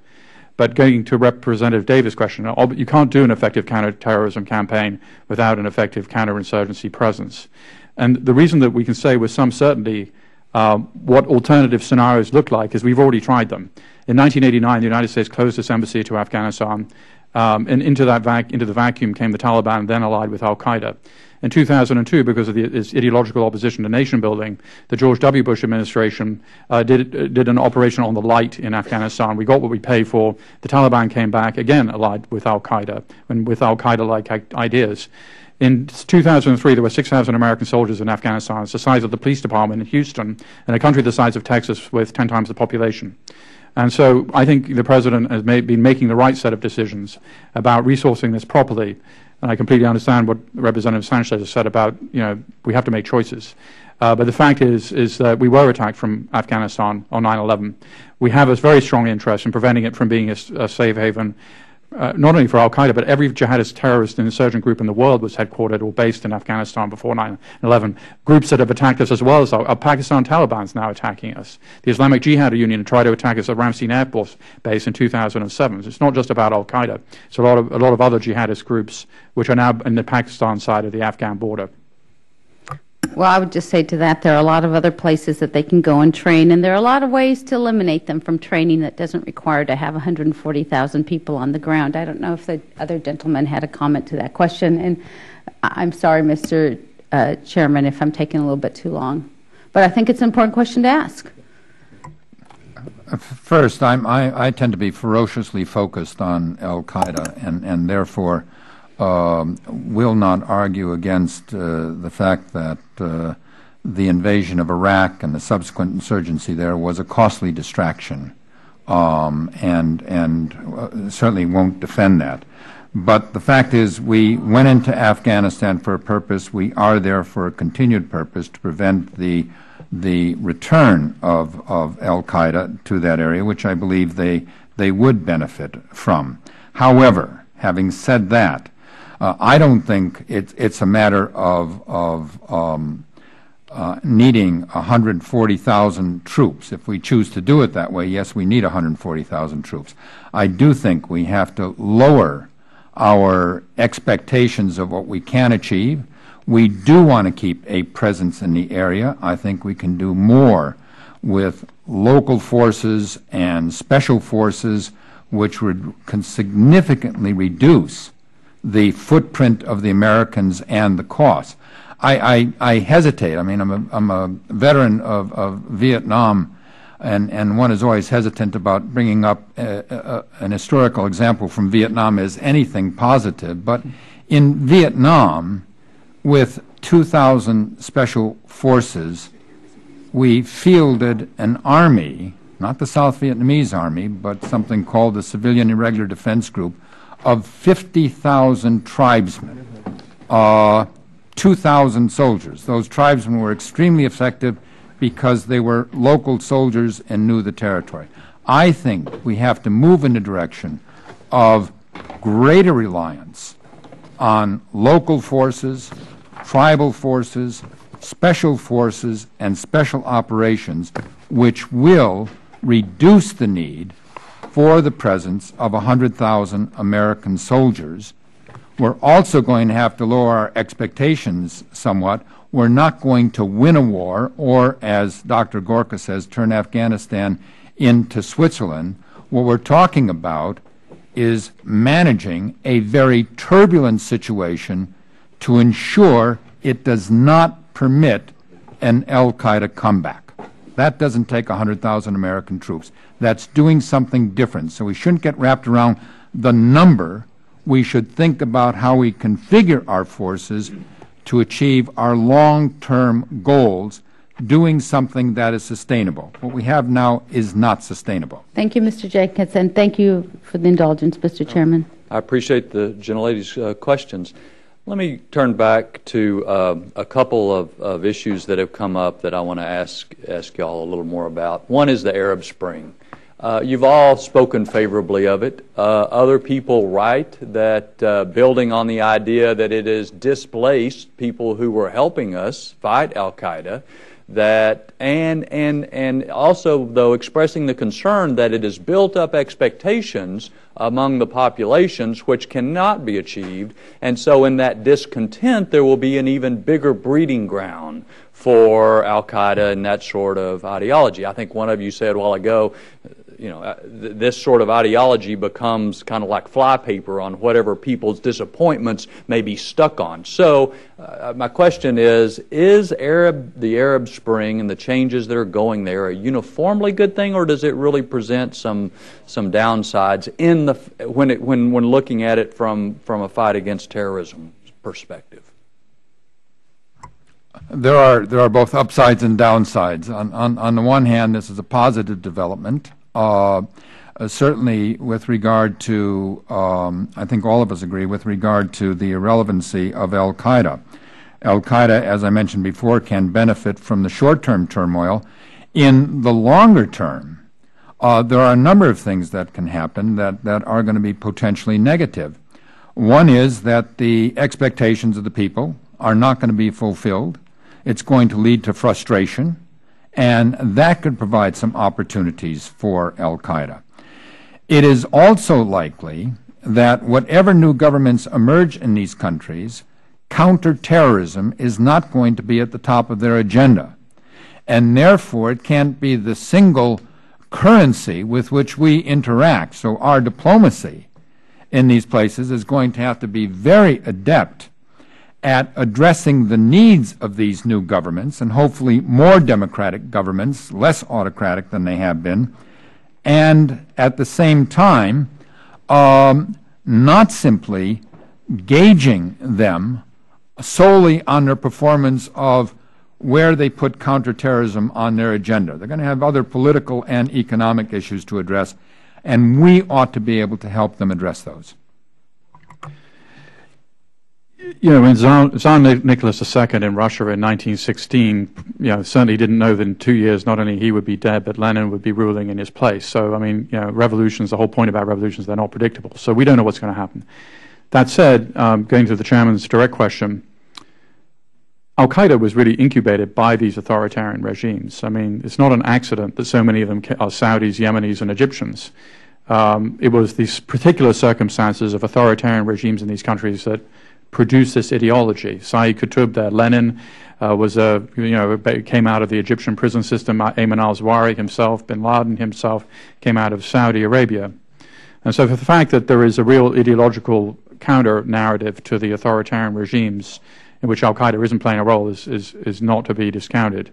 But going to Representative Davis' question, you can't do an effective counterterrorism campaign without an effective counterinsurgency presence. And the reason that we can say with some certainty what alternative scenarios look like is we've already tried them. In 1989, the United States closed its embassy to Afghanistan, and into the vacuum came the Taliban, then allied with al-Qaeda. In 2002, because of its ideological opposition to nation building, the George W. Bush administration did an operation on the light in Afghanistan. We got what we paid for. The Taliban came back, again allied with al-Qaeda, and with al-Qaeda-like ideas. In 2003, there were 6,000 American soldiers in Afghanistan. It's the size of the police department in Houston, and a country the size of Texas with 10 times the population. And so I think the President has been making the right set of decisions about resourcing this properly. And I completely understand what Representative Sanchez has said about, we have to make choices. But the fact is that we were attacked from Afghanistan on 9/11. We have a very strong interest in preventing it from being a safe haven, not only for al-Qaeda, but every jihadist terrorist and insurgent group in the world was headquartered or based in Afghanistan before 9/11. Groups that have attacked us as well as Pakistan Taliban is now attacking us. The Islamic Jihad Union tried to attack us at Ramstein Air Force Base in 2007. So it's not just about al-Qaeda. It's a lot of other jihadist groups which are now in the Pakistan side of the Afghan border. Well, I would just say to that, there are a lot of other places that they can go and train, and there are a lot of ways to eliminate them from training that doesn't require to have 140,000 people on the ground. I don't know if the other gentleman had a comment to that question, and I'm sorry, Mr. Chairman, if I'm taking a little bit too long. But I think it's an important question to ask. First, I tend to be ferociously focused on al-Qaeda, and therefore will not argue against the fact that the invasion of Iraq and the subsequent insurgency there was a costly distraction, and certainly won't defend that. But the fact is, we went into Afghanistan for a purpose. We are there for a continued purpose to prevent the return of al-Qaeda to that area, which I believe they would benefit from. However, having said that, I don't think it's a matter of needing 140,000 troops. If we choose to do it that way, yes, we need 140,000 troops. I do think we have to lower our expectations of what we can achieve. We do want to keep a presence in the area. I think we can do more with local forces and special forces, which can significantly reduce the footprint of the Americans and the cost. I hesitate. I mean, I'm a veteran of Vietnam, and one is always hesitant about bringing up an historical example from Vietnam as anything positive. But in Vietnam, with 2,000 special forces, we fielded an army, not the South Vietnamese army, but something called the Civilian Irregular Defense Group, of 50,000 tribesmen, 2,000 soldiers. Those tribesmen were extremely effective because they were local soldiers and knew the territory. I think we have to move in the direction of greater reliance on local forces, tribal forces, special forces, and special operations, which will reduce the need for the presence of 100,000 American soldiers. We're also going to have to lower our expectations somewhat. We're not going to win a war or, as Dr. Gorka says, turn Afghanistan into Switzerland. What we're talking about is managing a very turbulent situation to ensure it does not permit an al-Qaeda comeback. That doesn't take 100,000 American troops. That's doing something different. So we shouldn't get wrapped around the number. We should think about how we configure our forces to achieve our long-term goals, doing something that is sustainable. What we have now is not sustainable. Thank you, Mr. Jenkins, and thank you for the indulgence, Mr. Chairman. I appreciate the gentlelady's questions. Let me turn back to a couple of issues that have come up that I want to ask y'all a little more about. One is the Arab Spring. You've all spoken favorably of it. Other people write that building on the idea that it has displaced people who were helping us fight al-Qaeda, that and also, though, expressing the concern that it has built up expectations among the populations which cannot be achieved, and so in that discontent there will be an even bigger breeding ground for al-Qaeda and that sort of ideology. I think one of you said a while ago, this sort of ideology becomes kind of like flypaper on whatever people's disappointments may be stuck on. So my question is the Arab Spring and the changes that are going there a uniformly good thing, or does it really present some downsides when looking at it from a fight against terrorism perspective? There are both upsides and downsides. On the one hand, this is a positive development. Certainly with regard to, I think all of us agree, with regard to the irrelevancy of al-Qaeda. Al-Qaeda, as I mentioned before, can benefit from the short-term turmoil. In the longer term, there are a number of things that can happen that are going to be potentially negative. One is that the expectations of the people are not going to be fulfilled. It's going to lead to frustration, and that could provide some opportunities for al-Qaeda. It is also likely that whatever new governments emerge in these countries, counterterrorism is not going to be at the top of their agenda, and therefore it can't be the single currency with which we interact. So our diplomacy in these places is going to have to be very adept at addressing the needs of these new governments, and hopefully more democratic governments, less autocratic than they have been, and at the same time not simply gauging them solely on their performance of where they put counterterrorism on their agenda. They're going to have other political and economic issues to address, and we ought to be able to help them address those. When Tsar Nicholas II in Russia in 1916, certainly didn't know that in 2 years not only he would be dead, but Lenin would be ruling in his place. So, revolutions, the whole point about revolutions, they're not predictable. So we don't know what's going to happen. That said, going to the chairman's direct question, al-Qaeda was really incubated by these authoritarian regimes. It's not an accident that so many of them are Saudis, Yemenis, and Egyptians. It was these particular circumstances of authoritarian regimes in these countries that produced this ideology. Sayyid Qutb there, Lenin came out of the Egyptian prison system. Ayman al-Zawahiri himself, bin Laden himself, came out of Saudi Arabia. And so for the fact that there is a real ideological counter-narrative to the authoritarian regimes in which al-Qaeda isn't playing a role is not to be discounted.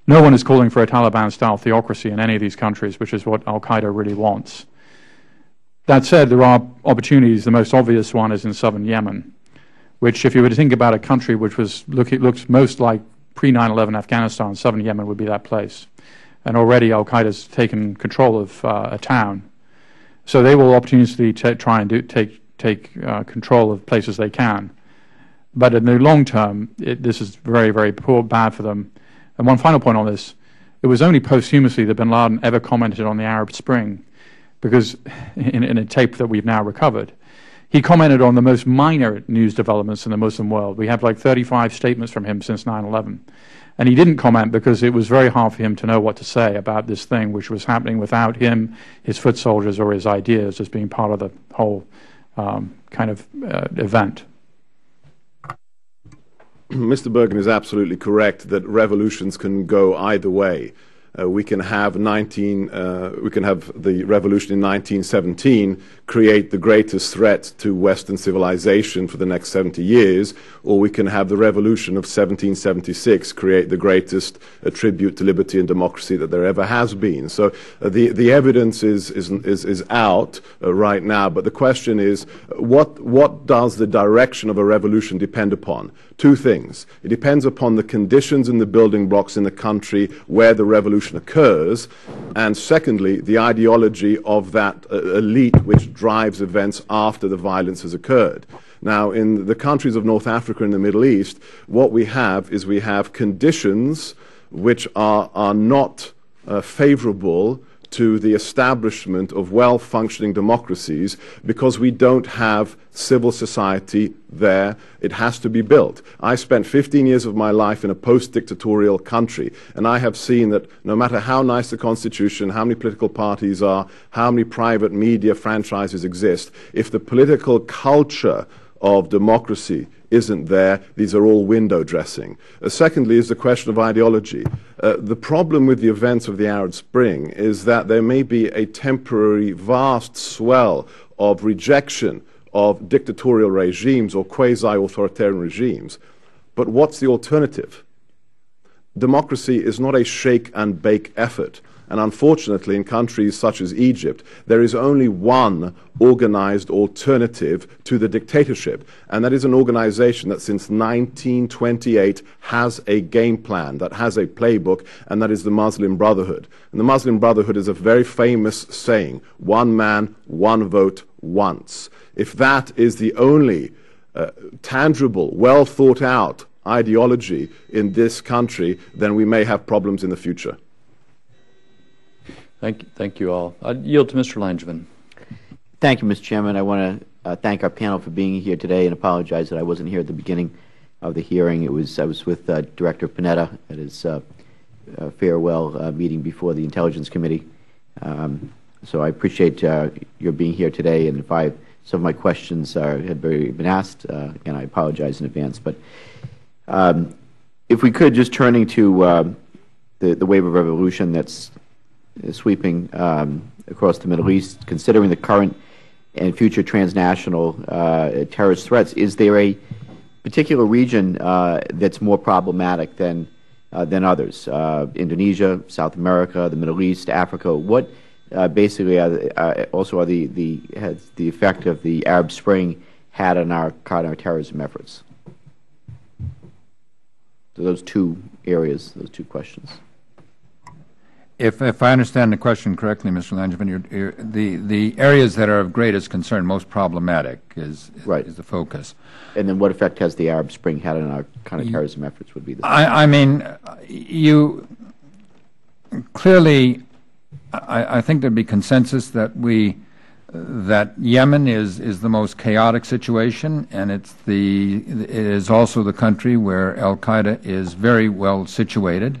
No one is calling for a Taliban-style theocracy in any of these countries, which is what al-Qaeda really wants. That said, there are opportunities. The most obvious one is in southern Yemen, which, if you were to think about a country which looks most like pre-9/11 Afghanistan, southern Yemen would be that place. And already al-Qaeda's taken control of a town. So they will opportunistically try and take control of places they can. But in the long term, this is very, very bad for them. And one final point on this, it was only posthumously that bin Laden ever commented on the Arab Spring, because in a tape that we've now recovered, he commented on the most minor news developments in the Muslim world. We have like 35 statements from him since 9/11. And he didn't comment because it was very hard for him to know what to say about this thing which was happening without him, his foot soldiers, or his ideas as being part of the whole event. Mr. Bergen is absolutely correct that revolutions can go either way. We can have the revolution in 1917 create the greatest threat to Western civilization for the next 70 years, or we can have the revolution of 1776 create the greatest tribute to liberty and democracy that there ever has been. So the evidence is out right now, but the question is, what does the direction of a revolution depend upon? Two things. It depends upon the conditions and the building blocks in the country where the revolution occurs, and secondly, the ideology of that elite which drives events after the violence has occurred. Now, in the countries of North Africa and the Middle East, what we have conditions which are not favorable to the establishment of well-functioning democracies because we don't have civil society there. It has to be built. I spent 15 years of my life in a post-dictatorial country, and I have seen that no matter how nice the constitution, how many political parties are, how many private media franchises exist, if the political culture of democracy isn't there, these are all window dressing. Secondly is the question of ideology. The problem with the events of the Arab Spring is that there may be a temporary vast swell of rejection of dictatorial regimes or quasi-authoritarian regimes. But what's the alternative? Democracy is not a shake and bake effort. And unfortunately, in countries such as Egypt, there is only one organized alternative to the dictatorship. And that is an organization that since 1928 has a game plan, that has a playbook, and that is the Muslim Brotherhood. And the Muslim Brotherhood is a very famous saying, one man, one vote, once. If that is the only tangible, well thought out ideology in this country, then we may have problems in the future. Thank you all. I yield to Mr. Langevin. Thank you, Mr. Chairman. I want to thank our panel for being here today and apologize that I wasn't here at the beginning of the hearing. I was with Director Panetta at his farewell meeting before the Intelligence Committee. So I appreciate your being here today, and if some of my questions had been asked, again, I apologize in advance. But if we could, just turning to the wave of revolution that's sweeping across the Middle East, considering the current and future transnational terrorist threats, is there a particular region that's more problematic than others? Indonesia, South America, the Middle East, Africa. What basically also are has the effect of the Arab Spring had on our counterterrorism efforts? So those two areas, those two questions. If I understand the question correctly, Mr. Langevin, the areas that are of greatest concern, most problematic, is the focus. And then what effect has the Arab Spring had on our counterterrorism efforts would be the I mean, you clearly, I think there'd be consensus that Yemen is the most chaotic situation, and it is also the country where Al-Qaeda is very well situated.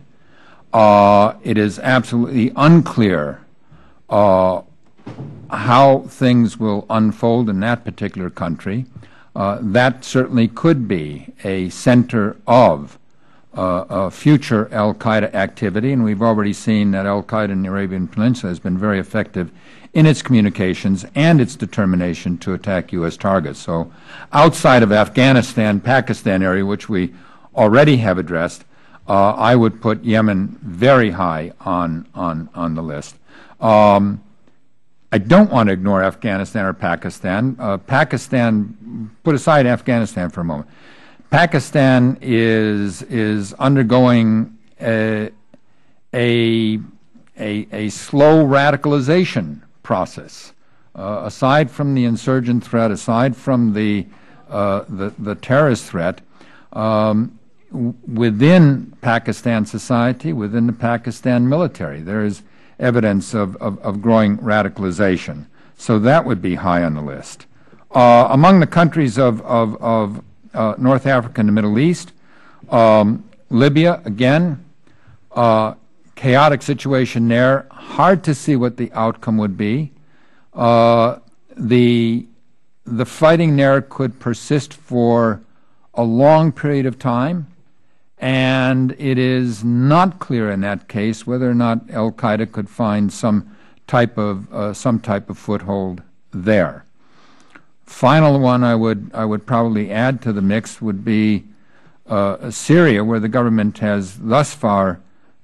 It is absolutely unclear how things will unfold in that particular country. That certainly could be a center of future Al-Qaeda activity, and we've already seen that Al-Qaeda in the Arabian Peninsula has been very effective in its communications and its determination to attack U.S. targets. So outside of Afghanistan, Pakistan area, which we already have addressed, I would put Yemen very high on the list. I don't want to ignore Afghanistan or Pakistan. Put aside Afghanistan for a moment. Pakistan is undergoing a slow radicalization process. Aside from the insurgent threat, aside from the terrorist threat, within Pakistan society, within the Pakistan military, there is evidence of growing radicalization. So that would be high on the list. Among the countries of North Africa and the Middle East, Libya, again, chaotic situation there. Hard to see what the outcome would be. The fighting there could persist for a long period of time, and it is not clear in that case whether or not Al-Qaeda could find some type of foothold there. Final one I would probably add to the mix would be Syria, where the government has thus far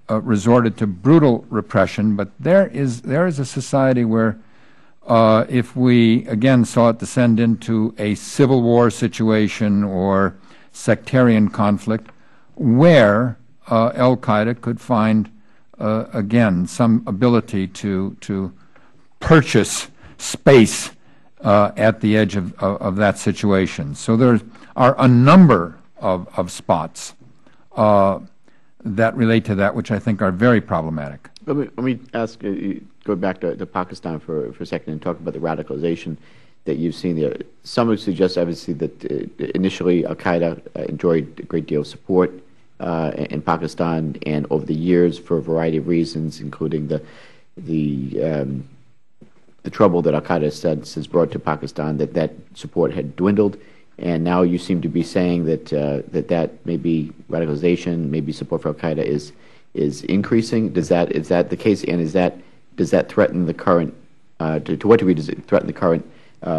resorted to brutal repression, but there is a society where if we again saw it descend into a civil war situation or sectarian conflict, where Al-Qaeda could find again some ability to purchase space at the edge of that situation. So there are a number of spots that relate to that, which I think are very problematic. Let me ask, go back to Pakistan for a second and talk about the radicalization that you've seen there. Some would suggest, obviously, that initially al-Qaeda enjoyed a great deal of support in Pakistan, and over the years, for a variety of reasons, including the trouble that al-Qaeda has brought to Pakistan, that support had dwindled, and now you seem to be saying that that maybe radicalization, maybe support for al-Qaeda is increasing. Is that the case, and does that threaten the current? To what degree does it threaten the current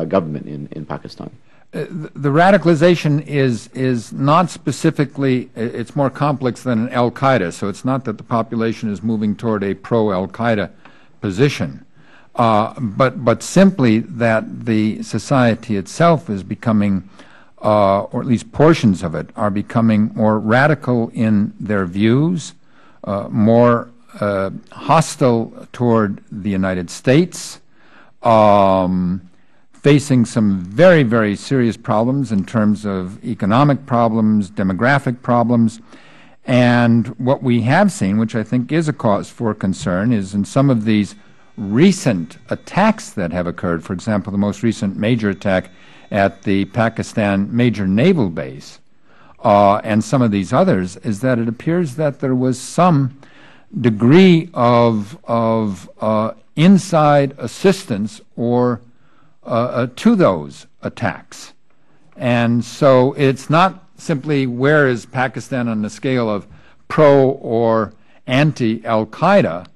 government in Pakistan? The radicalization is not specifically, it's more complex than an al-Qaeda, so it's not that the population is moving toward a pro-al-Qaeda position, but simply that the society itself is becoming, or at least portions of it, are becoming more radical in their views, more hostile toward the United States, facing some very, very serious problems in terms of economic problems, demographic problems. And what we have seen, which I think is a cause for concern, is in some of these recent attacks that have occurred, for example, the most recent major attack at the Pakistan major naval base, and some of these others, is that it appears that there was some degree of inside assistance or to those attacks. And so it's not simply where is Pakistan on the scale of pro or anti-al-Qaeda,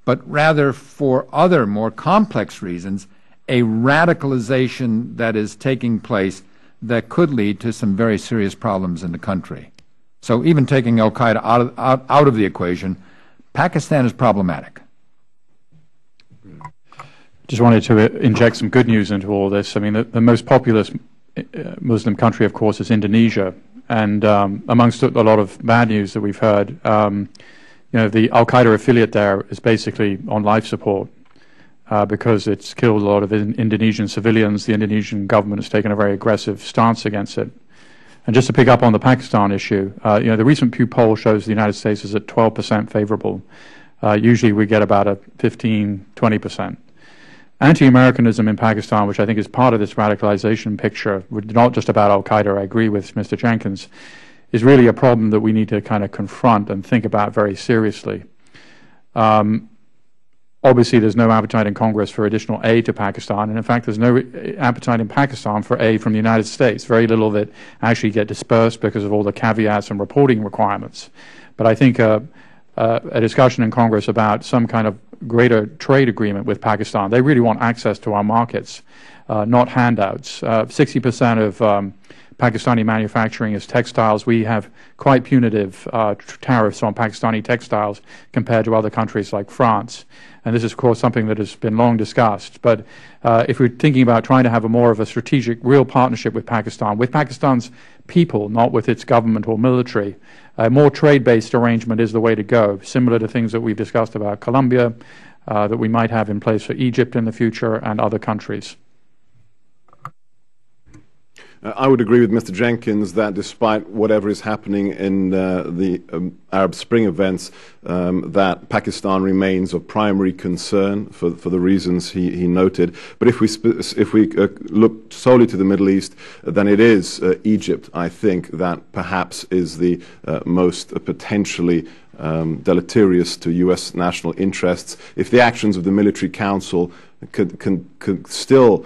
but rather for other more complex reasons, a radicalization that is taking place that could lead to some very serious problems in the country. So even taking al-Qaeda out of the equation, Pakistan is problematic. Just wanted to inject some good news into all this. I mean, the most populous Muslim country, of course, is Indonesia. And amongst a lot of bad news that we've heard, the al-Qaeda affiliate there is basically on life support because it's killed a lot of Indonesian civilians. The Indonesian government has taken a very aggressive stance against it. And just to pick up on the Pakistan issue, the recent Pew poll shows the United States is at 12% favorable. Usually we get about a 15, 20%. Anti-Americanism in Pakistan, which I think is part of this radicalization picture, not just about al-Qaeda, I agree with Mr. Jenkins, is really a problem that we need to kind of confront and think about very seriously. Obviously, there's no appetite in Congress for additional aid to Pakistan, and in fact, there's no appetite in Pakistan for aid from the United States. Very little of it actually get dispersed because of all the caveats and reporting requirements. But I think a discussion in Congress about some kind of greater trade agreement with Pakistan. They really want access to our markets, not handouts. 60% of Pakistani manufacturing is textiles. We have quite punitive tariffs on Pakistani textiles compared to other countries like France. And this is, of course, something that has been long discussed. But if we're thinking about trying to have a more of a strategic, real partnership with Pakistan's people, not with its government or military, a more trade-based arrangement is the way to go, similar to things that we've discussed about Colombia, that we might have in place for Egypt in the future and other countries. I would agree with Mr. Jenkins that despite whatever is happening in the Arab Spring events, that Pakistan remains of primary concern for the reasons he noted. But if we look solely to the Middle East, then it is Egypt, I think, that perhaps is the most potentially deleterious to U.S. national interests. If the actions of the Military Council could still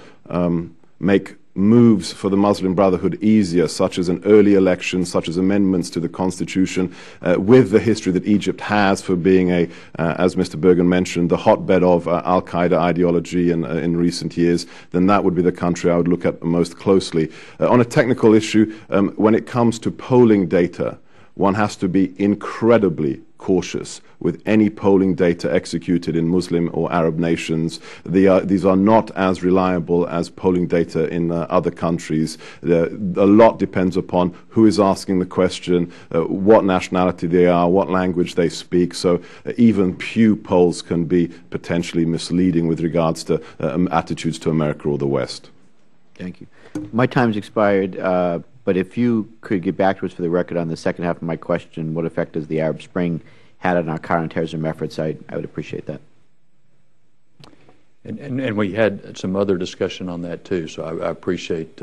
make moves for the Muslim Brotherhood easier, such as an early election, such as amendments to the Constitution, with the history that Egypt has for being as Mr. Bergen mentioned, the hotbed of al-Qaeda ideology in recent years, then that would be the country I would look at most closely. On a technical issue, when it comes to polling data, one has to be incredibly cautious with any polling data executed in Muslim or Arab nations. These are not as reliable as polling data in other countries. A lot depends upon who is asking the question, what nationality they are, what language they speak. So even Pew polls can be potentially misleading with regards to attitudes to America or the West. Thank you. My time's expired, but if you could get back to us for the record on the second half of my question, what effect does the Arab Spring had on our counterterrorism efforts, I would appreciate that. And we had some other discussion on that too, so I appreciate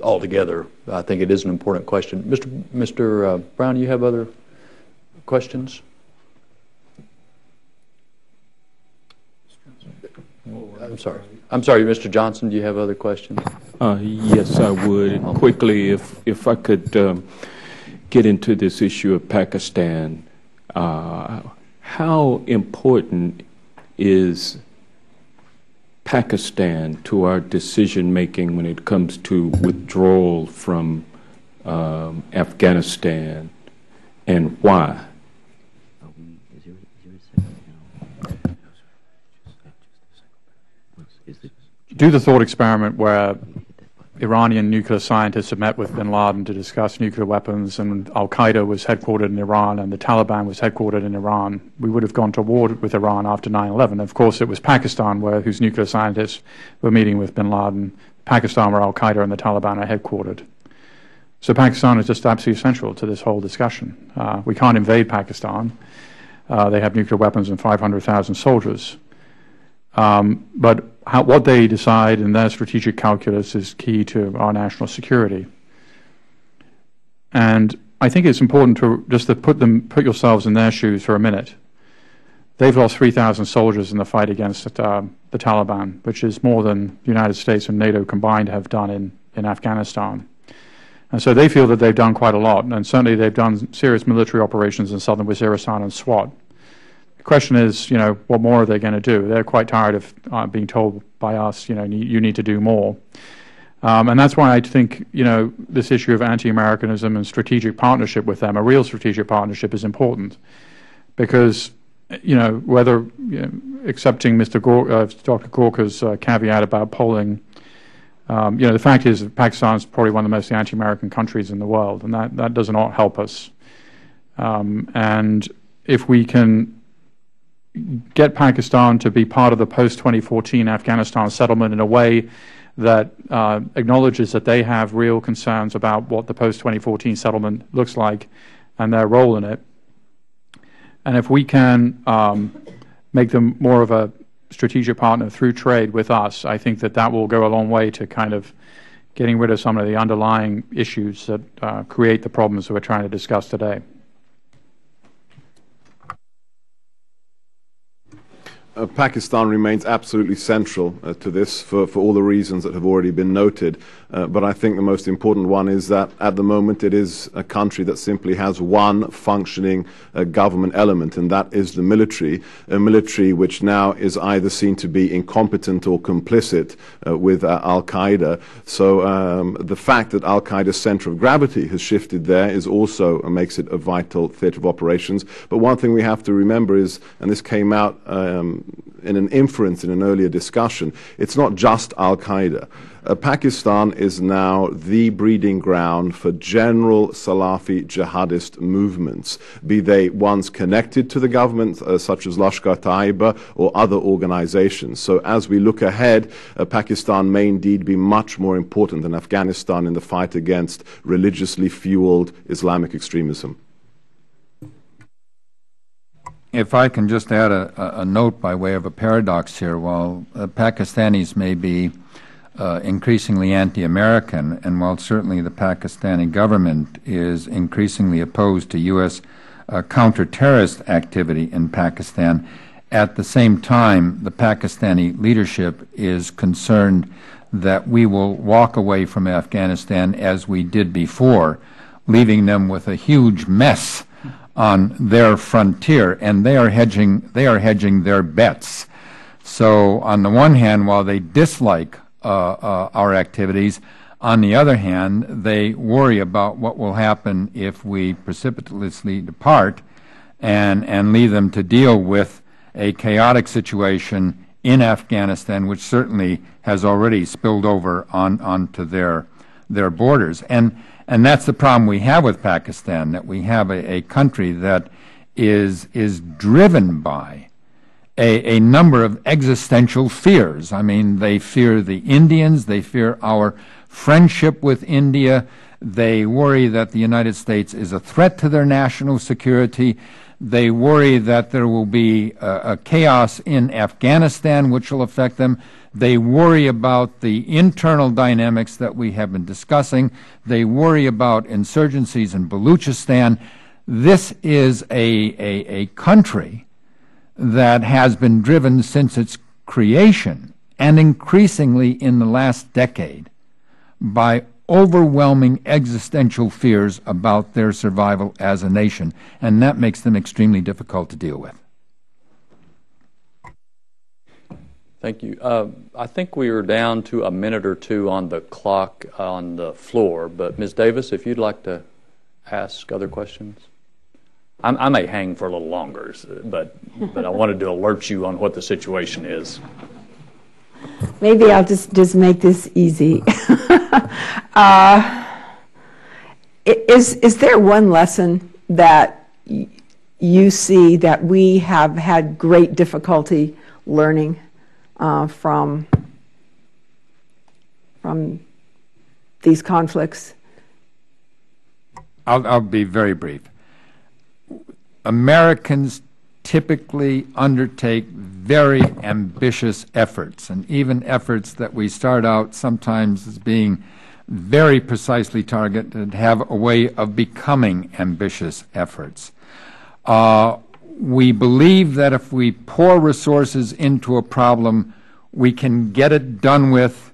altogether. I think it is an important question. Mr. Brown, you have other questions? I'm sorry, Mr. Johnson, do you have other questions? Yes, I would. Quickly, if I could get into this issue of Pakistan, how important is Pakistan to our decision-making when it comes to withdrawal from Afghanistan, and why? Do the thought experiment where Iranian nuclear scientists have met with bin Laden to discuss nuclear weapons, and al-Qaeda was headquartered in Iran and the Taliban was headquartered in Iran. We would have gone to war with Iran after 9/11. Of course, it was Pakistan whose nuclear scientists were meeting with bin Laden, Pakistan where al-Qaeda and the Taliban are headquartered. So Pakistan is just absolutely essential to this whole discussion. We can't invade Pakistan. They have nuclear weapons and 500,000 soldiers. But what they decide in their strategic calculus is key to our national security. And I think it's important to just to put yourselves in their shoes for a minute. They've lost 3,000 soldiers in the fight against the Taliban, which is more than the United States and NATO combined have done in Afghanistan. And so they feel that they've done quite a lot, and certainly they've done serious military operations in southern Waziristan and SWAT. The question is, what more are they going to do? They're quite tired of being told by us, you need to do more. And that's why I think, this issue of anti-Americanism and strategic partnership with them, a real strategic partnership, is important. Because, whether accepting Dr. Gorka's caveat about polling, the fact is that Pakistan is probably one of the most anti-American countries in the world, and that does not help us. And if we can get Pakistan to be part of the post-2014 Afghanistan settlement in a way that acknowledges that they have real concerns about what the post-2014 settlement looks like and their role in it. And if we can make them more of a strategic partner through trade with us, I think that will go a long way to kind of getting rid of some of the underlying issues that create the problems that we're trying to discuss today. Pakistan remains absolutely central to this for all the reasons that have already been noted. But I think the most important one is that at the moment it is a country that simply has one functioning government element, and that is the military, a military which now is either seen to be incompetent or complicit with al-Qaeda. So the fact that al-Qaeda's center of gravity has shifted there is also makes it a vital theater of operations. But one thing we have to remember is, and this came out in an inference in an earlier discussion, it's not just al-Qaeda. Pakistan is now the breeding ground for general Salafi jihadist movements, be they ones connected to the government, such as Lashkar-e-Taiba or other organizations. So as we look ahead, Pakistan may indeed be much more important than Afghanistan in the fight against religiously fueled Islamic extremism. If I can just add a note by way of a paradox here, while Pakistanis may be increasingly anti-American, and while certainly the Pakistani government is increasingly opposed to U.S. counter-terrorist activity in Pakistan, at the same time the Pakistani leadership is concerned that we will walk away from Afghanistan as we did before, leaving them with a huge mess on their frontier, and they are hedging their bets. So on the one hand, while they dislike our activities, on the other hand, they worry about what will happen if we precipitously depart and leave them to deal with a chaotic situation in Afghanistan, which certainly has already spilled over onto their borders. And that's the problem we have with Pakistan, that we have a country that is driven by a number of existential fears. I mean, they fear the Indians, they fear our friendship with India, they worry that the United States is a threat to their national security, They worry that there will be a chaos in Afghanistan which will affect them. They worry about the internal dynamics that we have been discussing. They worry about insurgencies in Baluchistan. This is a country that has been driven since its creation, and increasingly in the last decade, by overwhelming existential fears about their survival as a nation, and that makes them extremely difficult to deal with. Thank you. I think we are down to a minute or two on the clock on the floor, but Ms. Davis, if you'd like to ask other questions. I may hang for a little longer, but I wanted to alert you on what the situation is. Maybe I'll just make this easy. Is there one lesson that you see that we have had great difficulty learning from these conflicts? I'll be very brief. Americans typically undertake very ambitious efforts, and even efforts that we start out sometimes as being very precisely targeted have a way of becoming ambitious efforts. We believe that if we pour resources into a problem, we can get it done with,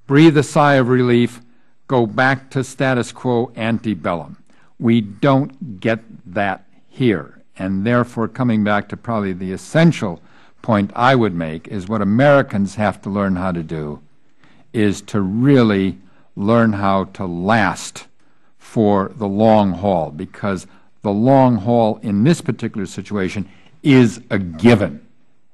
breathe a sigh of relief, go back to status quo ante bellum. We don't get that here, and therefore coming back to probably the essential point I would make is what Americans have to learn how to do is to really learn how to last for the long haul, because the long haul in this particular situation is a given,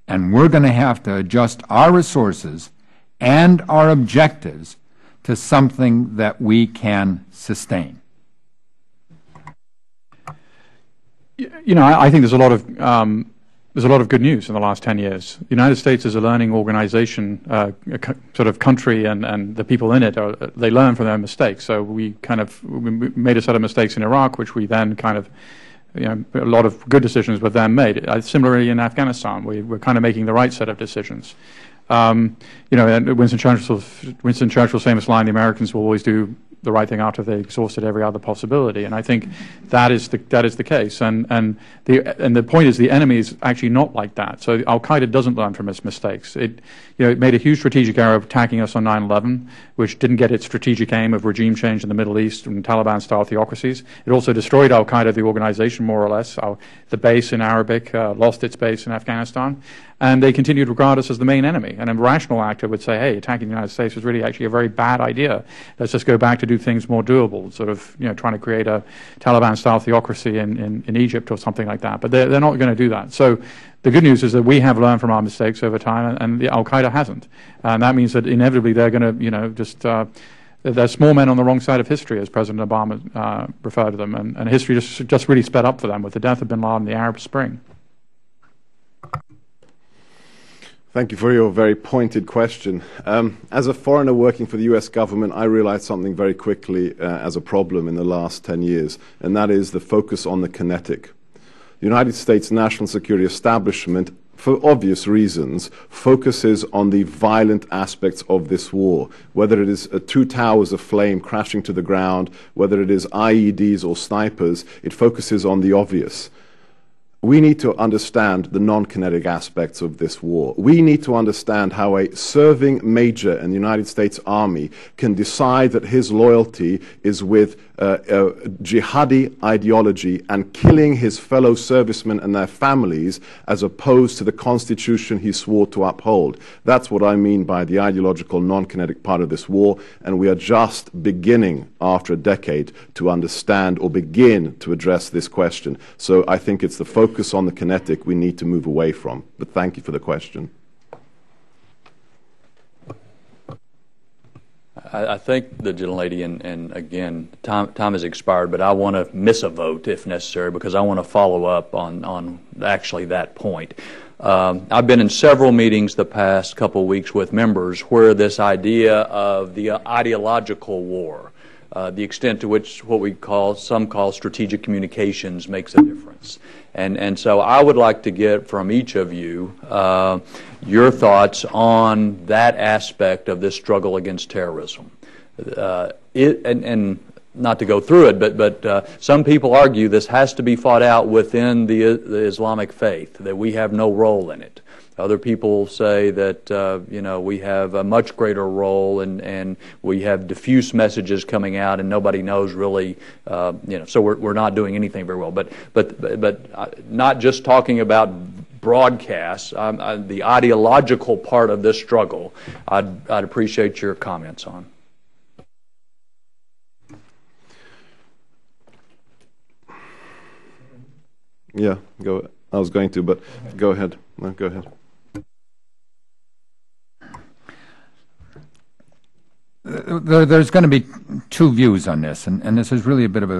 and we're going to have to adjust our resources and our objectives to something that we can sustain. You know, I think there's a lot of good news in the last 10 years. The United States is a learning organization, sort of country, and the people in it, they learn from their mistakes. So we made a set of mistakes in Iraq, which we then a lot of good decisions were then made. Similarly in Afghanistan, we're kind of making the right set of decisions. And Winston Churchill's famous line, "The Americans will always do the right thing after they exhausted every other possibility," and I think that is the case. And the point is, the enemy is actually not like that. So Al Qaeda doesn't learn from its mistakes. It made a huge strategic error of attacking us on 9/11, which didn't get its strategic aim of regime change in the Middle East and Taliban-style theocracies. It also destroyed Al Qaeda, the organization, more or less. The base in Arabic lost its base in Afghanistan. And they continued to regard us as the main enemy. And a rational actor would say, hey, attacking the United States was really actually a very bad idea. Let's just go back to do things more doable, sort of trying to create a Taliban-style theocracy in Egypt or something like that. But they're not going to do that. So the good news is that we have learned from our mistakes over time, and the Al-Qaeda hasn't. And that means that inevitably they're going to, they're small men on the wrong side of history, as President Obama referred to them. And history just really sped up for them with the death of bin Laden and the Arab Spring. Thank you for your very pointed question. As a foreigner working for the U.S. government, I realized something very quickly as a problem in the last 10 years, and that is the focus on the kinetic. The United States national security establishment, for obvious reasons, focuses on the violent aspects of this war, whether it is 2 towers of flame crashing to the ground, whether it is IEDs or snipers. It focuses on the obvious. We need to understand the non-kinetic aspects of this war. We need to understand how a serving major in the United States Army can decide that his loyalty is with jihadi ideology and killing his fellow servicemen and their families as opposed to the Constitution he swore to uphold. That's what I mean by the ideological non-kinetic part of this war, and we are just beginning after a decade to understand or begin to address this question. So I think it's the focus on the kinetic we need to move away from. But thank you for the question. I think the gentlelady, and again, time has expired, but I want to miss a vote if necessary because I want to follow up on actually that point. I've been in several meetings the past couple of weeks with members where this idea of the ideological war the extent to which some call strategic communications makes a difference. And so I would like to get from each of you your thoughts on that aspect of this struggle against terrorism. And not to go through it, but some people argue this has to be fought out within the Islamic faith, that we have no role in it. Other people say that we have a much greater role, and we have diffuse messages coming out, and nobody knows really. So we're not doing anything very well. But not just talking about broadcasts. The ideological part of this struggle, I'd appreciate your comments on. Yeah, go. I was going to, but go ahead. No, go ahead. There's going to be two views on this, and this is really a bit of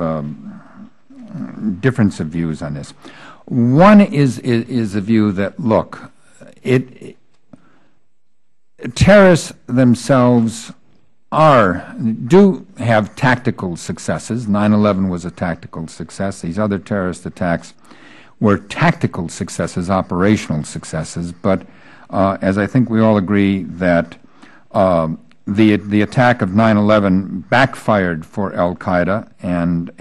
a difference of views on this. One is a view that, look, terrorists themselves do have tactical successes. 9/11 was a tactical success. These other terrorist attacks were tactical successes, operational successes. But as I think we all agree that the attack of 9/11 backfired for al-Qaeda and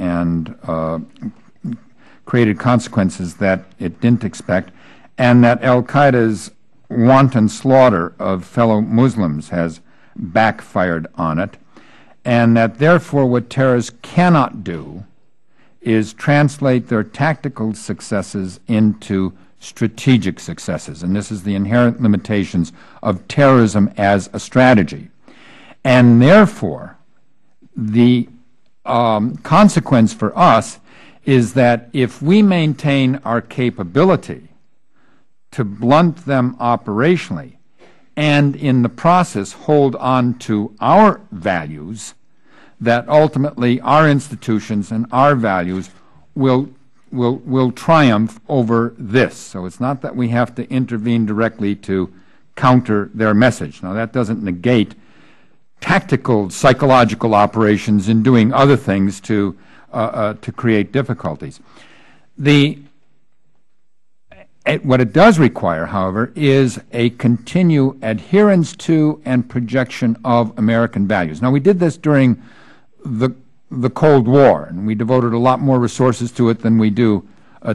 created consequences that it didn't expect, and that al-Qaeda's wanton slaughter of fellow Muslims has backfired on it, and that therefore what terrorists cannot do is translate their tactical successes into strategic successes. And this is the inherent limitations of terrorism as a strategy. And therefore, the consequence for us is that if we maintain our capability to blunt them operationally, and in the process hold on to our values, that ultimately our institutions and our values will triumph over this. So it's not that we have to intervene directly to counter their message. Now, that doesn't negate tactical psychological operations in doing other things to create difficulties. What it does require, however, is a continued adherence to and projection of American values. Now, we did this during the Cold War, and we devoted a lot more resources to it than we do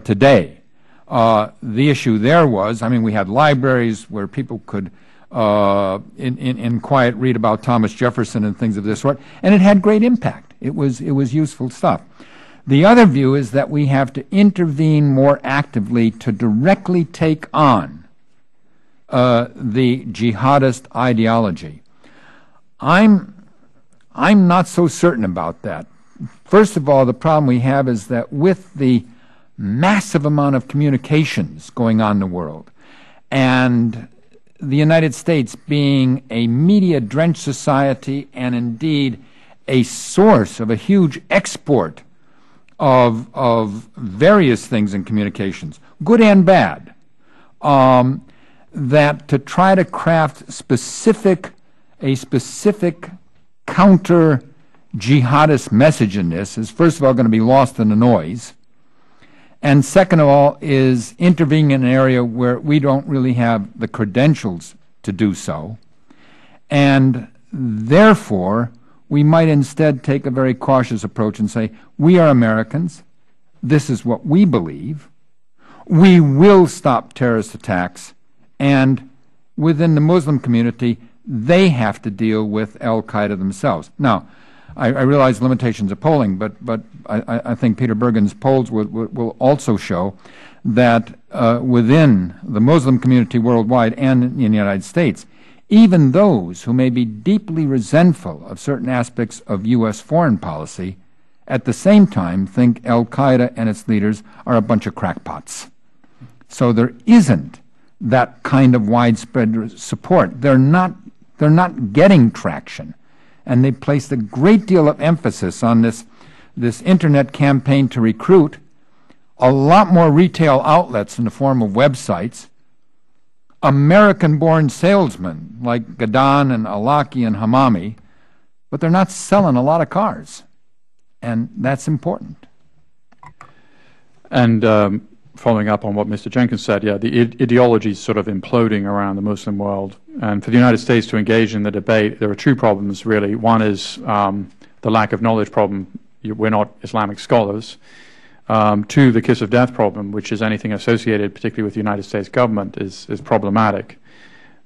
today. The issue there was, we had libraries where people could, in quiet, read about Thomas Jefferson and things of this sort, and it had great impact. It was useful stuff. The other view is that we have to intervene more actively to directly take on the jihadist ideology. I'm not so certain about that. First of all, the problem we have is that with the massive amount of communications going on in the world, and the United States being a media-drenched society and indeed a source of a huge export of various things in communications, good and bad, that to try to craft a specific counter-jihadist message in this is, first of all, going to be lost in the noise, and second of all, is intervening in an area where we don't really have the credentials to do so, and therefore we might instead take a very cautious approach and say, we are Americans, this is what we believe, we will stop terrorist attacks, and within the Muslim community, they have to deal with al-Qaeda themselves. Now, I realize limitations of polling, but I think Peter Bergen's polls will also show that within the Muslim community worldwide and in the United States, even those who may be deeply resentful of certain aspects of U.S. foreign policy at the same time think al-Qaeda and its leaders are a bunch of crackpots. So there isn't that kind of widespread support. They're not getting traction. And they placed a great deal of emphasis on this internet campaign to recruit a lot more retail outlets in the form of websites, American-born salesmen like Gadan and Alaki and Hamami, but they're not selling a lot of cars, and that's important. And following up on what Mr. Jenkins said, yeah, the ideology is sort of imploding around the Muslim world. And for the United States to engage in the debate, there are two problems, really. One is the lack of knowledge problem. We're not Islamic scholars. Two, the kiss of death problem, which is anything associated, particularly with the United States government, is problematic.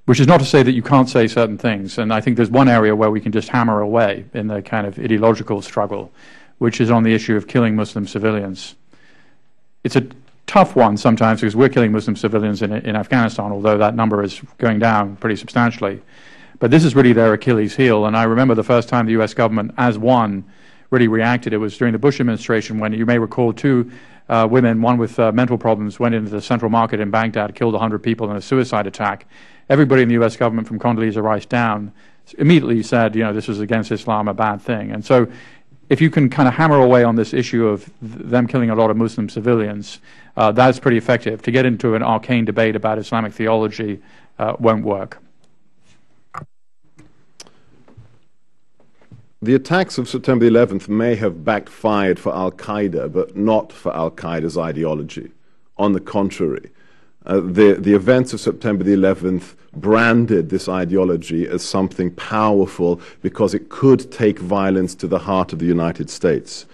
Which is not to say that you can't say certain things. And I think there's one area where we can just hammer away in the kind of ideological struggle, which is on the issue of killing Muslim civilians. It's a tough one sometimes because we're killing Muslim civilians in Afghanistan, although that number is going down pretty substantially. But this is really their Achilles heel. And I remember the first time the U.S. government, as one, really reacted. It was during the Bush administration when, you may recall, two women, one with mental problems, went into the central market in Baghdad, killed 100 people in a suicide attack. Everybody in the U.S. government, from Condoleezza Rice down, immediately said, you know, this was against Islam, a bad thing. And so if you can kind of hammer away on this issue of them killing a lot of Muslim civilians, that's pretty effective. To get into an arcane debate about Islamic theology won't work. The attacks of September 11th may have backfired for al-Qaeda, but not for al-Qaeda's ideology. On the contrary, the events of September the 11th branded this ideology as something powerful because it could take violence to the heart of the United States.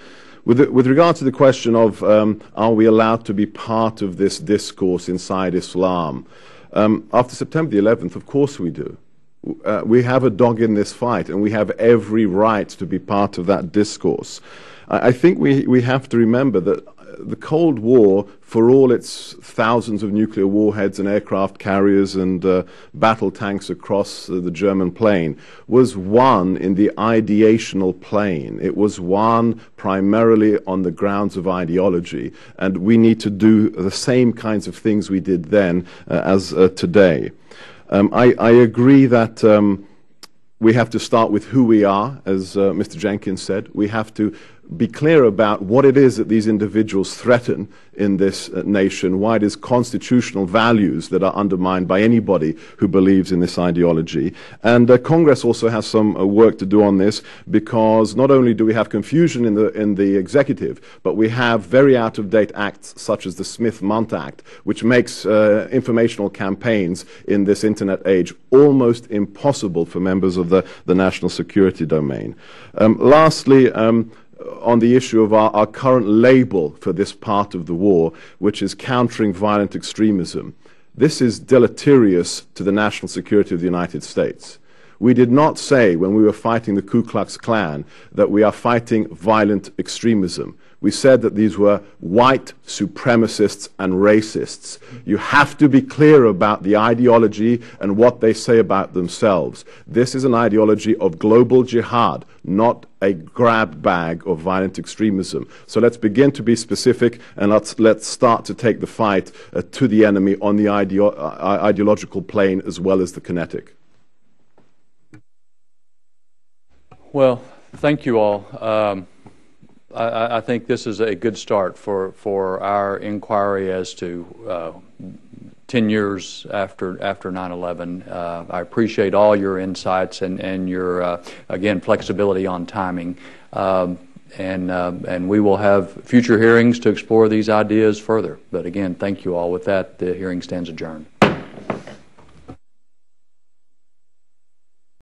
With regard to the question of are we allowed to be part of this discourse inside Islam, after September the 11th, of course we do. We have a dog in this fight, and we have every right to be part of that discourse. I think we have to remember that the Cold War, for all its thousands of nuclear warheads and aircraft carriers and battle tanks across the German plain, was won in the ideational plane. It was won primarily on the grounds of ideology, and we need to do the same kinds of things we did then as today. I agree that we have to start with who we are, as Mr. Jenkins said. We have to be clear about what it is that these individuals threaten in this nation, why it is constitutional values that are undermined by anybody who believes in this ideology. And Congress also has some work to do on this, because not only do we have confusion in the executive, but we have very out-of-date acts such as the Smith-Mundt Act, which makes informational campaigns in this internet age almost impossible for members of the national security domain. Lastly, on the issue of our current label for this part of the war, which is countering violent extremism. This is deleterious to the national security of the United States. We did not say when we were fighting the Ku Klux Klan that we are fighting violent extremism. We said that these were white supremacists and racists. You have to be clear about the ideology and what they say about themselves. This is an ideology of global jihad, not a grab bag of violent extremism. So let's begin to be specific, and let's start to take the fight to the enemy on the ideological plane as well as the kinetic. Well, thank you all. I think this is a good start for our inquiry as to 10 years after 9/11. I appreciate all your insights and your, again, flexibility on timing. And we will have future hearings to explore these ideas further. But again, thank you all. With that, the hearing stands adjourned.